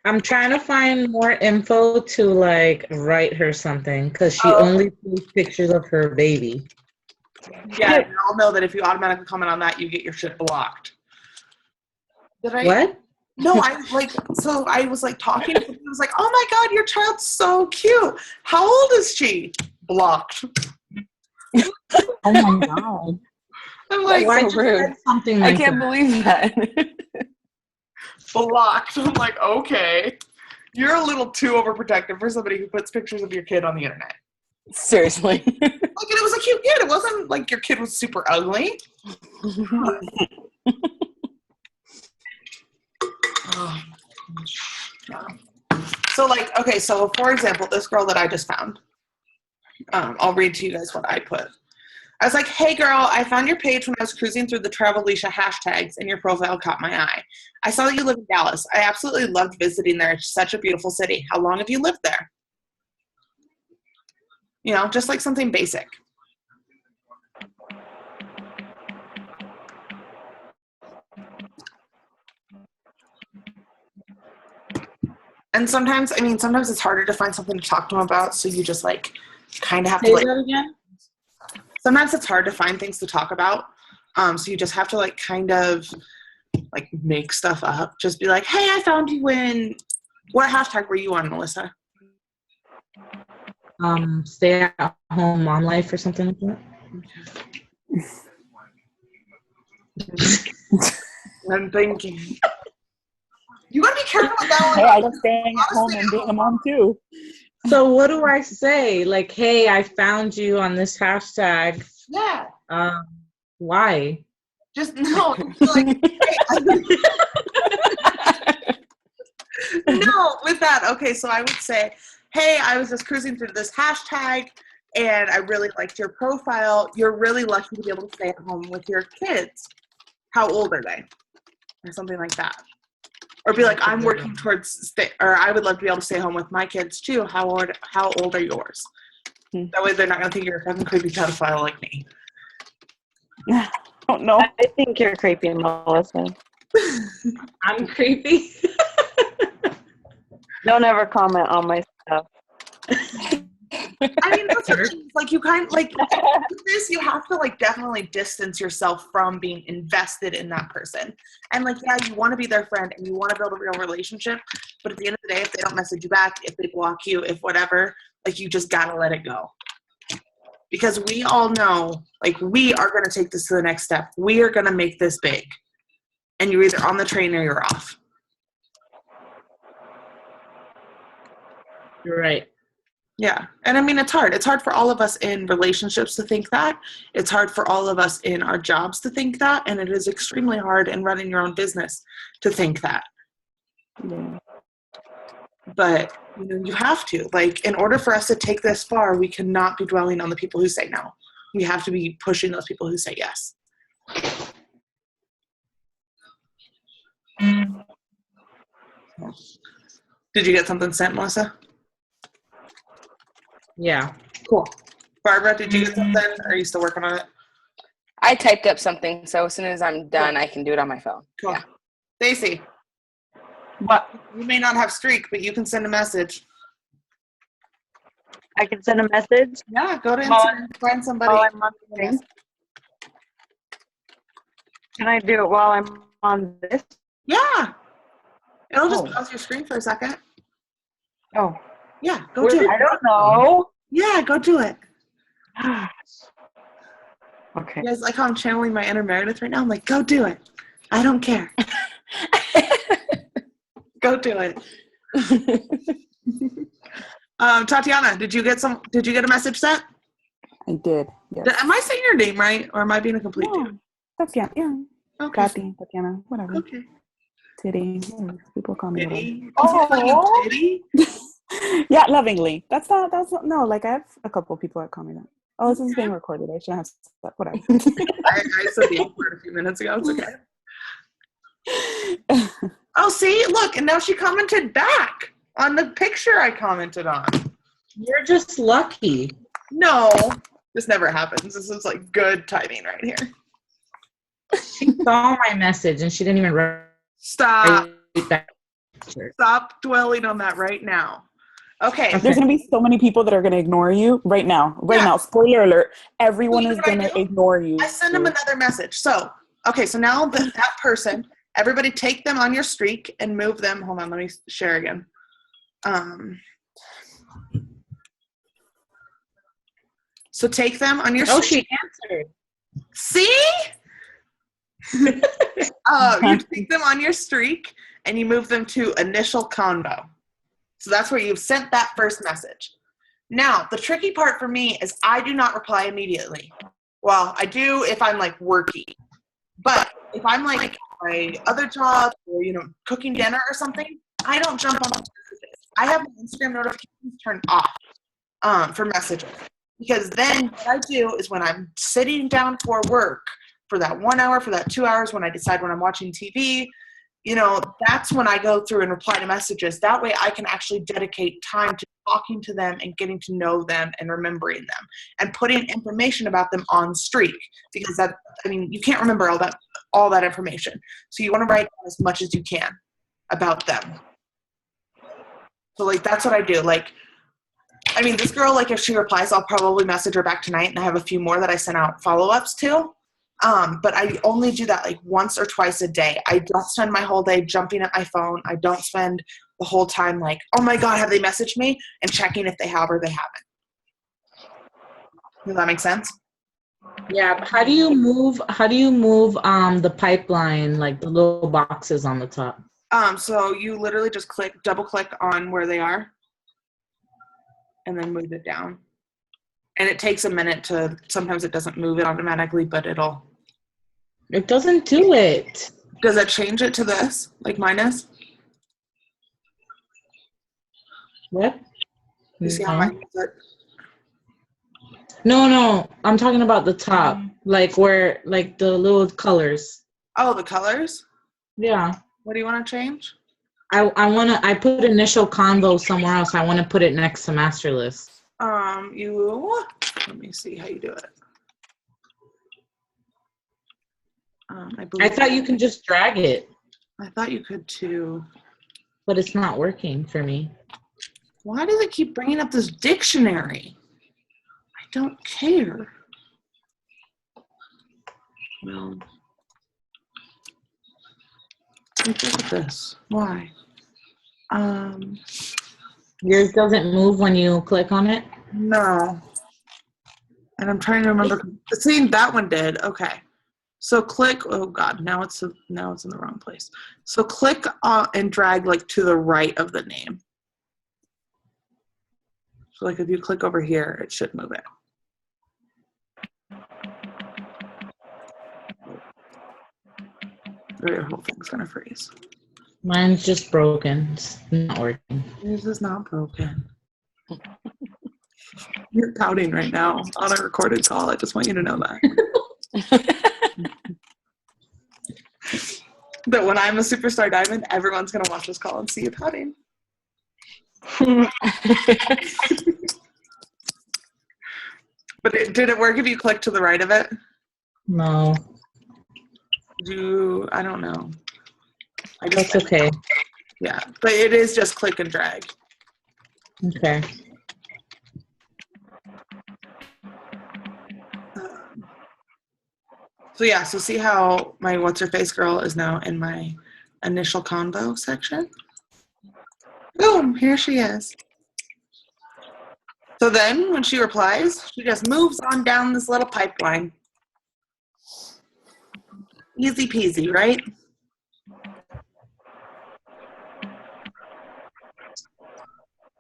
I'm trying to find more info to like write her something because she only posts pictures of her baby. Yeah, we all know that if you automatically comment on that, you get your shit blocked. Did I? What? No, I was like talking to him. I was like, oh my God, your child's so cute. How old is she? Blocked. Oh my God. I'm like, Why so rude. something I like can't that? believe that. blocked. I'm like, okay. You're a little too overprotective for somebody who puts pictures of your kid on the internet. Seriously. Like, and it was a cute kid. It wasn't like your kid was super ugly. Oh. So like, okay, so for example, this girl that I just found, I'll read to you guys what I put. I was like, hey girl, I found your page when I was cruising through the Travelicia hashtags and your profile caught my eye. I saw that you live in Dallas. I absolutely loved visiting there. It's such a beautiful city. How long have you lived there? You know, just like something basic. And sometimes it's harder to find something to talk to them about, so you just like kind of have to Say like. that again? Sometimes it's hard to find things to talk about, so you just have to like kind of like make stuff up. Just be like, hey, I found you in. What hashtag were you on, Melissa? Stay at home mom life or something like that. I'm thinking. You gotta be careful with that one. Hey, I was staying at home and being a mom too. So what do I say? Like, hey, I found you on this hashtag. Yeah. Why? Just no. Like, hey, no, with that. Okay, so I would say, hey, I was just cruising through this hashtag and I really liked your profile. You're really lucky to be able to stay at home with your kids. How old are they? Or something like that. Or be like, I'm working towards or I would love to be able to stay home with my kids too. How old are yours? That way they're not gonna think you're a fucking creepy pedophile like me. Oh no. I think you're creepy, Melissa. I'm creepy. Don't ever comment on my stuff. I mean, that's what it is. Like you kind of like with this, you have to like definitely distance yourself from being invested in that person. And like, yeah, you want to be their friend and you want to build a real relationship, but at the end of the day, if they don't message you back, if they block you, if whatever, like you just gotta let it go. Because we all know, like, we are gonna take this to the next step. We are gonna make this big. And you're either on the train or you're off. You're right. Yeah. And I mean, it's hard. It's hard for all of us in relationships to think that. It's hard for all of us in our jobs to think that. And it is extremely hard in running your own business to think that. Yeah. But, you know, you have to. Like, in order for us to take this far, we cannot be dwelling on the people who say no. We have to be pushing those people who say yes. Did you get something sent, Melissa? Yeah. Cool. Barbara, did you get something? Or are you still working on it? I typed up something, so as soon as I'm done, I can do it on my phone. Cool. Yeah. Stacy, What? you may not have Streak, but you can send a message. I can send a message Yeah, go to While Instagram, find somebody. while I'm on the thing. Can I do it while I'm on this? Yeah. It'll just Oh. pause your screen for a second. Oh, Yeah, go do I it. don't know. Yeah, go do it. Okay. You guys like how I'm channeling my inner Meredith right now? I'm like, go do it. I don't care. Go do it. Tatiana, did you get a message sent? I did. Yes. Am I saying your name right, or am I being a complete No, dude? Tatiana. Yeah. Okay. Tati, Tatiana, whatever. Okay. Titty. People call me little. Titty. People call you Titty? Yeah, lovingly. That's not, no, like I have a couple people that call me that. Oh, this is being recorded. I shouldn't have said whatever. I said the F word a few minutes ago. It's okay. Oh, see? Look, and now she commented back on the picture I commented on. You're just lucky. No, this never happens. This is like good timing right here. She saw my message and she didn't even Stop. write back. Stop dwelling on that right now. Okay. There's going to be so many people that are going to ignore you right now. Right Yeah. now. Spoiler alert. Everyone You know is what I going to do? ignore you. I send them another message. So, okay, so now that person, everybody take them on your streak and move them. Hold on, let me share again. So take them on your Oh, streak. she answered. See? You take them on your streak and you move them to initial convo. So that's where you've sent that first message. Now, the tricky part for me is I do not reply immediately. Well, I do if I'm like working. But if I'm like my other job or, cooking dinner or something, I don't jump on messages. I have my Instagram notifications turned off for messages. Because then what I do is when I'm sitting down for work for that 1 hour, for that 2 hours, when I decide when I'm watching TV, that's when I go through and reply to messages. That way I can actually dedicate time to talking to them and getting to know them and remembering them and putting information about them on streak, because you can't remember all that information. So you want to write down as much as you can about them. So that's what I do. This girl, if she replies, I'll probably message her back tonight, and I have a few more that I sent out follow-ups to. But I only do that once or twice a day. I don't spend my whole day jumping at my phone. I don't spend the whole time oh my God, have they messaged me? And checking if they have or they haven't. Does that make sense? Yeah. How do you move the pipeline, like the little boxes on the top? So you literally just double click on where they are and then move it down. And it takes a minute sometimes it doesn't move it automatically, but It doesn't do it. does it change it to this, like mine is? What? You see how mine does it? No. I'm talking about the top, where the little colors. Oh, the colors? Yeah. What do you want to change? I put initial convo somewhere else. I want to put it next to master list. Let me see how you do it. I thought you can just drag it, I thought you could too. but it's not working for me. Why does it keep bringing up this dictionary? I don't care. Well, look at this. Why? Yours doesn't move when you click on it? No. And I'm trying to remember. See, that one did. Okay. So click. Oh God, now it's in the wrong place. So click and drag to the right of the name. So if you click over here, it should move it. Your whole thing's gonna freeze. Mine's just broken. It's not working. Yours is not broken. You're pouting right now on a recorded call. I just want you to know that. That when I'm a superstar diamond, everyone's gonna watch this call and see you pouting. But did it work if you click to the right of it? No, I don't know. that's okay. Yeah, but it is just click and drag. Okay. So yeah, so see how my what's her face girl is now in my initial convo section? Boom, here she is. So then when she replies, she just moves on down this little pipeline. Easy peasy, right?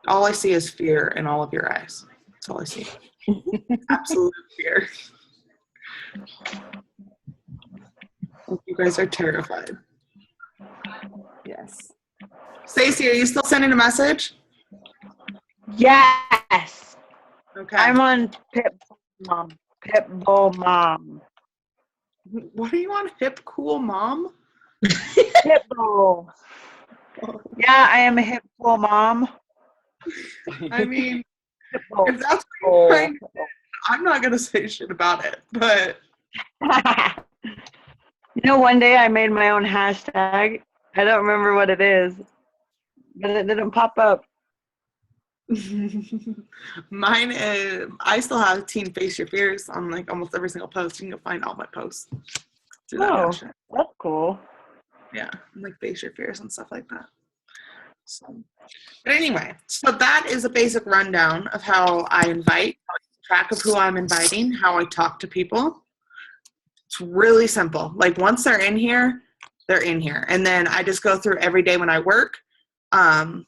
All I see is fear in all of your eyes. That's all I see. Absolute fear. You guys are terrified. Yes. Stacey, are you still sending a message? Yes. Okay. I'm on Pitbull Mom. What are you on? Hip Cool Mom? Pitbull. Yeah, I am a hip cool mom. I mean, Pitbull. if that's what you're trying to do, I'm not going to say shit about it, but You know, one day I made my own hashtag. I don't remember what it is, but it didn't pop up. mine is, I still have Teen Face Your Fears on like almost every single post. You can find all my posts. Do that Oh, hashtag. that's cool. Yeah, like Face Your Fears and stuff like that. So, but anyway, so that is a basic rundown of how I invite, how I keep track of who I'm inviting, how I talk to people. It's really simple. Like once they're in here, they're in here. And then I just go through every day when I work. The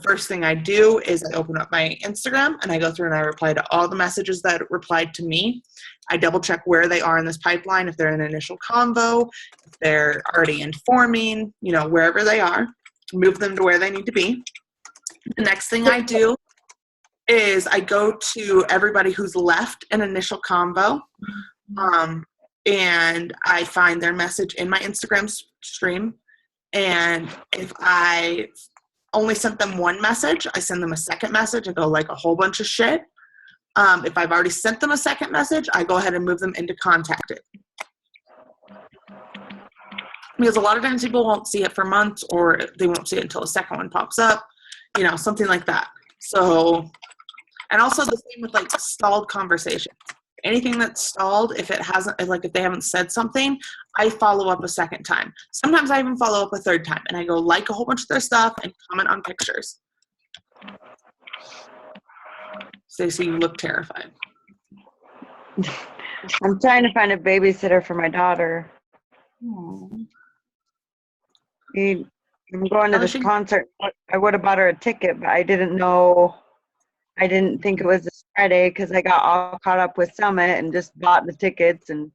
first thing I do is I open up my Instagram and I go through and I reply to all the messages that replied to me. I double check where they are in this pipeline, if they're in initial convo, if they're already informing, you know, wherever they are, move them to where they need to be. The next thing I do is I go to everybody who's left an initial convo, and I find their message in my Instagram stream. And if I only sent them one message, I send them a second message. I go like a whole bunch of shit. If I've already sent them a second message, I go ahead and move them into contacted. Because a lot of times people won't see it for months, or they won't see it until a second one pops up, you know, something like that. So, and also the same with like stalled conversations. Anything that's stalled, if it hasn't, like if they haven't said something, I follow up a second time. Sometimes I even follow up a third time, and I go like a whole bunch of their stuff and comment on pictures. Stacey, you look terrified. I'm trying to find a babysitter for my daughter. I'm going to this concert. I would have bought her a ticket, but I didn't think it was this Friday because I got all caught up with Summit and just bought the tickets and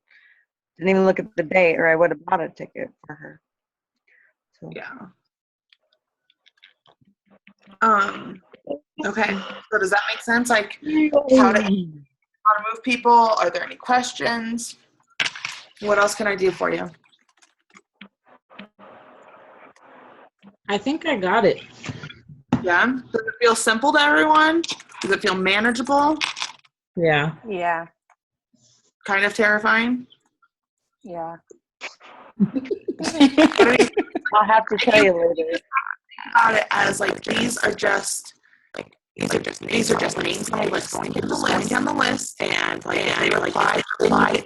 didn't even look at the date, or I would have bought a ticket for her. So. Yeah. Okay. So does that make sense? Like how to move people? Are there any questions? What else can I do for you? I think I got it. Yeah. Does it feel simple to everyone? Does it feel manageable? Yeah. Yeah. Kind of terrifying? Yeah. I'll have to tell you later. About it as like these are just names on the list. Going down the list, and like they reply,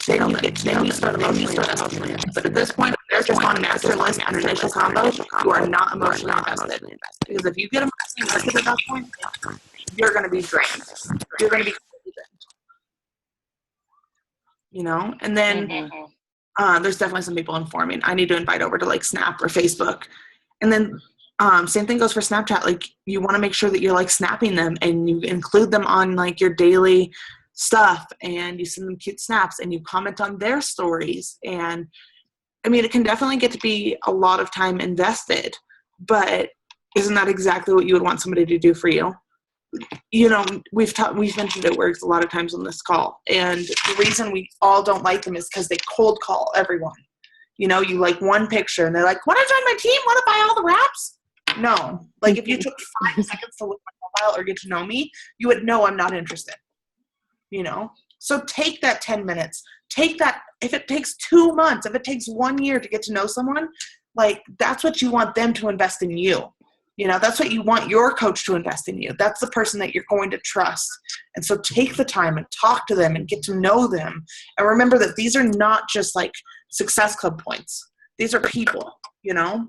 they don't get to know you, start emotionally. But at this point, they're just on a master list and initial combo. You are not emotionally invested, because if you get emotionally invested at that point, you're going to be drained. You're going to be completely drained. You know, and then there's definitely some people informing. I need to invite over to like Snap or Facebook, and then. Same thing goes for Snapchat. Like you want to make sure that you're like snapping them and you include them on like your daily stuff, and you send them cute snaps and you comment on their stories. And I mean, it can definitely get to be a lot of time invested, but isn't that exactly what you would want somebody to do for you? You know, we've mentioned it works a lot of times on this call. And the reason we all don't like them is because they cold call everyone. You know, you like one picture and they're like, want to join my team? Want to buy all the wraps? No. Like if you took 5 seconds to look at my profile or get to know me, you would know I'm not interested. you know? So take that 10 minutes. Take that, if it takes 2 months, if it takes 1 year to get to know someone, like that's what you want them to invest in you. You know, that's what you want your coach to invest in you. That's the person that you're going to trust. And so take the time and talk to them and get to know them. And remember that these are not just like Success Club points. These are people, you know?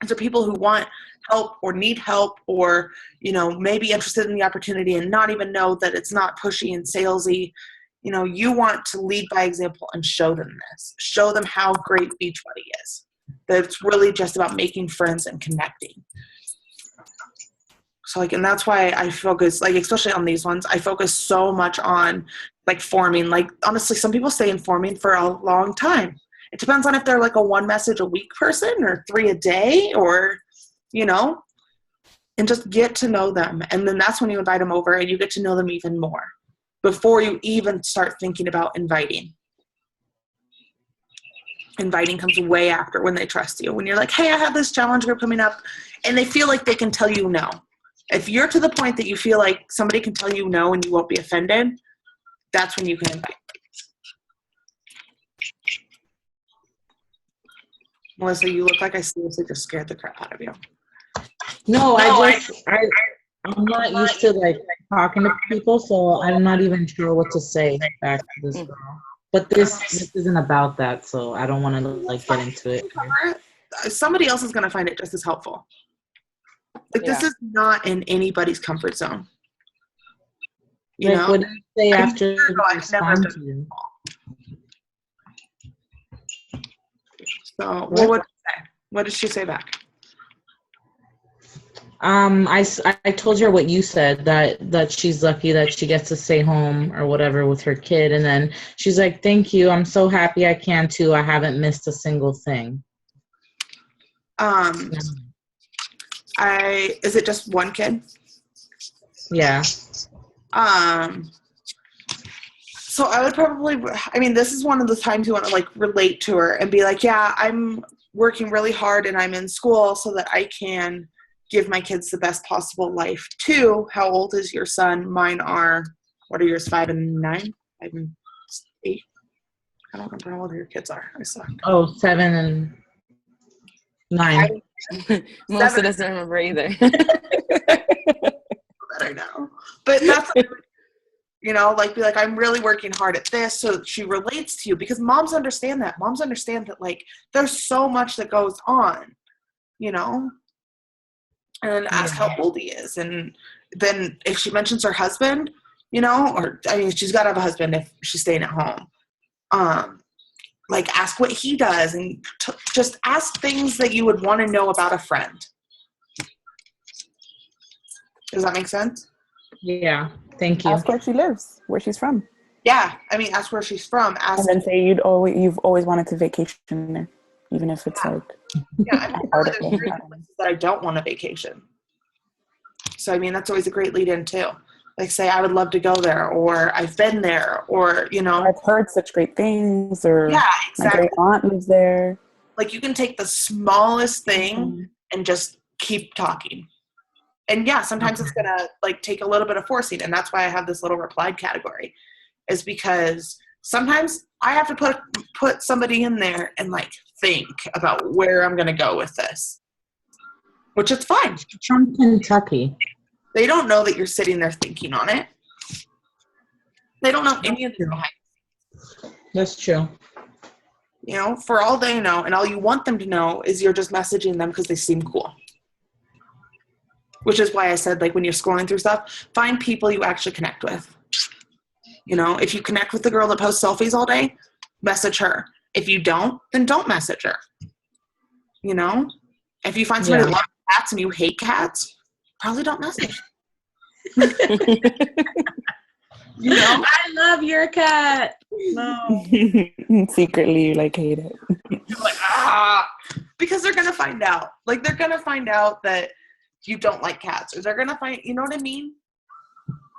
These are people who want help or need help or, you know, maybe interested in the opportunity and not even know that it's not pushy and salesy. You know, you want to lead by example and show them this. Show them how great Beachbody is. That it's really just about making friends and connecting. So like, and that's why I focus, like, especially on these ones, I focus so much on like forming. Like, honestly, some people stay in forming for a long time. It depends on if they're like a 1 message a week person or 3 a day or, you know, and just get to know them. And then that's when you invite them over and you get to know them even more before you even start thinking about inviting. Inviting comes way after when they trust you. When you're like, hey, I have this challenge group coming up, and they feel like they can tell you no. If you're to the point that you feel like somebody can tell you no and you won't be offended, that's when you can invite. Melissa, you look like I seriously just scared the crap out of you. No, I'm not used to like talking to people, so I'm not even sure what to say back to this girl. But this isn't about that, so I don't want to like get into it. Somebody else is going to find it just as helpful. Like, this is not in anybody's comfort zone. You know? What do you say after you respond to you? So, what did she say back? I told her what you said, that she's lucky that she gets to stay home or whatever with her kid, and then she's like, thank you, I'm so happy I can too. I haven't missed a single thing. Is it just one kid? Yeah. So I would probably, I mean, this is one of the times you want to like relate to her and be like, yeah, I'm working really hard and I'm in school so that I can give my kids the best possible life too. How old is your son? Mine are, what are yours, 5 and 9? 5 and 8? I don't remember how old your kids are. I suck. Oh, 7 and 9. Melissa doesn't remember either. Better now. But that's, you know, like, be like, I'm really working hard at this, so that she relates to you, because moms understand that. Moms understand that, like, there's so much that goes on, you know? And ask how old he is. And then if she mentions her husband, you know, or, I mean, she's got to have a husband if she's staying at home. Like, ask what he does, and just ask things that you would want to know about a friend. Does that make sense? Yeah, thank you. Ask where she lives, where she's from. Yeah, I mean, ask where she's from. Ask, and then say you've always wanted to vacation there, even if it's like. Yeah, I mean, there's places that I don't want a vacation. So I mean, that's always a great lead-in too. Like, say, I would love to go there, or I've been there, or, you know, I've heard such great things, or yeah, exactly. My great aunt lives there. Like, you can take the smallest thing and just keep talking. And yeah, sometimes it's gonna like take a little bit of forcing, and that's why I have this little replied category, is because sometimes I have to put somebody in there and like think about where I'm gonna go with this, which is fine. From Kentucky. They don't know that you're sitting there thinking on it. They don't know any of this. That's true. You know, for all they know, and all you want them to know is you're just messaging them because they seem cool. Which is why I said, like, when you're scrolling through stuff, find people you actually connect with. You know, if you connect with the girl that posts selfies all day, message her. If you don't, then don't message her. You know? If you find somebody that loves cats and you hate cats, probably don't message. You know? I love your cat. No. Secretly, you like hate it. You're like, because they're going to find out. Like, they're going to find out that you don't like cats, or they're going to find, you know what I mean?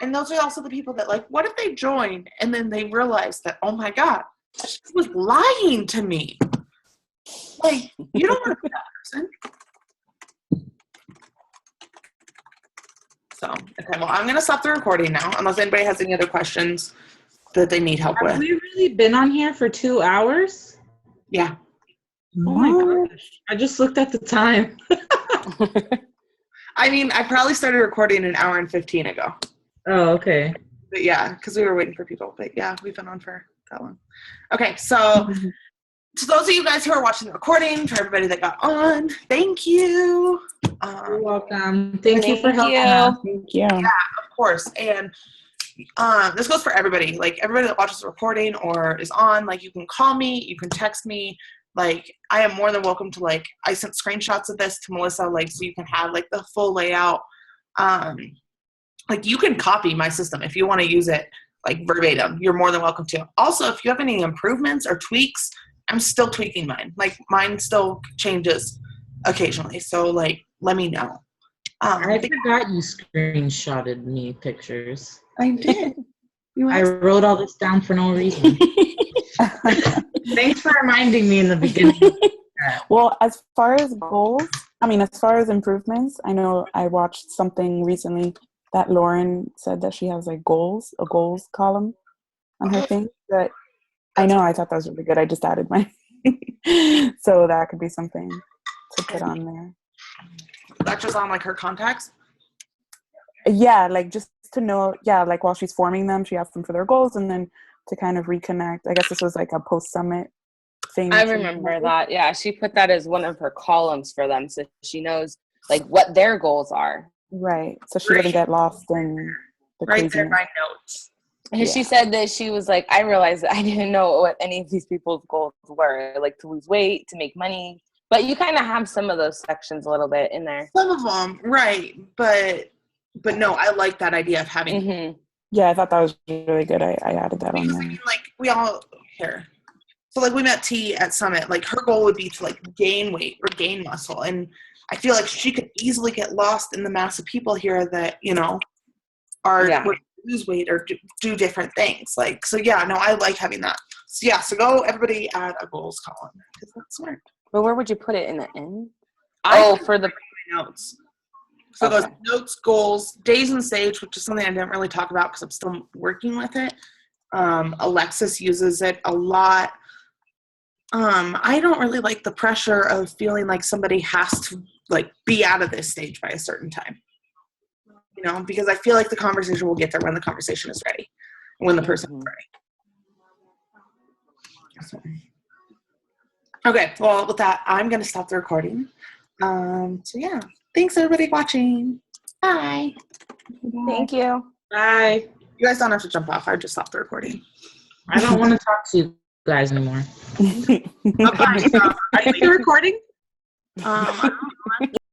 And those are also the people that, like, what if they join and then they realize that, oh my God, she was lying to me. Like, you don't want to be that person. So, okay, well, I'm going to stop the recording now, unless anybody has any other questions that they need help Have with. we really been on here for 2 hours? Yeah. Oh my gosh. I just looked at the time. I mean, I probably started recording an hour and 15 ago. Oh, okay. But yeah, because we were waiting for people. But yeah, we've been on for that long. Okay, so to those of you guys who are watching the recording, for everybody that got on, thank you. You're welcome. Thank you for Thank helping you. us. Thank you. Of course. And this goes for everybody. Like, everybody that watches the recording or is on, like, you can call me, you can text me. Like, I am more than welcome to, like, I sent screenshots of this to Melissa, like, so you can have, like, the full layout. Like, you can copy my system if you want to use it, like, verbatim. You're more than welcome to. Also, if you have any improvements or tweaks, I'm still tweaking mine. Like, mine still changes occasionally. So, like, let me know. I forgot you screenshotted me pictures. I did. I wrote all this down for no reason. Thanks for reminding me in the beginning. Well, as far as goals, as far as improvements, I know I watched something recently that Lauren said that she has like a goals column on her thing. But I thought that was really good. I just added mine. So that could be something to put on there. That's just on, like, her contacts? Yeah, like just to know, like while she's forming them, she asked them for their goals and then to kind of reconnect. I guess this was like a post-summit thing. I remember that. Yeah, she put that as one of her columns for them, so she knows like what their goals are. Right. So she doesn't get lost in the Right there craziness. in my notes. And she said that she was like, I realized that I didn't know what any of these people's goals were, like to lose weight, to make money. But you kind of have some of those sections a little bit in there. Some of them, right. But no, I like that idea of having. Mm-hmm. Yeah, I thought that was really good. I added that on Because, I there. mean, like, we all here. So, like, we met T at Summit. Like, her goal would be to, like, gain weight or gain muscle. And I feel like she could easily get lost in the mass of people here that, you know, are would lose weight or do different things. Like, so, yeah, no, I like having that. So, yeah, so go everybody add a goals column because that's smart. But where would you put it in the end? For the notes. So those notes, goals, days on stage, which is something I didn't really talk about because I'm still working with it. Alexis uses it a lot. I don't really like the pressure of feeling like somebody has to like be out of this stage by a certain time. You know, because I feel like the conversation will get there when the conversation is ready, when the person is ready. So. Okay, well, with that, I'm going to stop the recording. So, yeah. Thanks, everybody watching. Bye. Thank you. Bye. You guys don't have to jump off. I just stopped the recording. I don't want to talk to you guys anymore. Bye-bye. Are you recording? I don't know.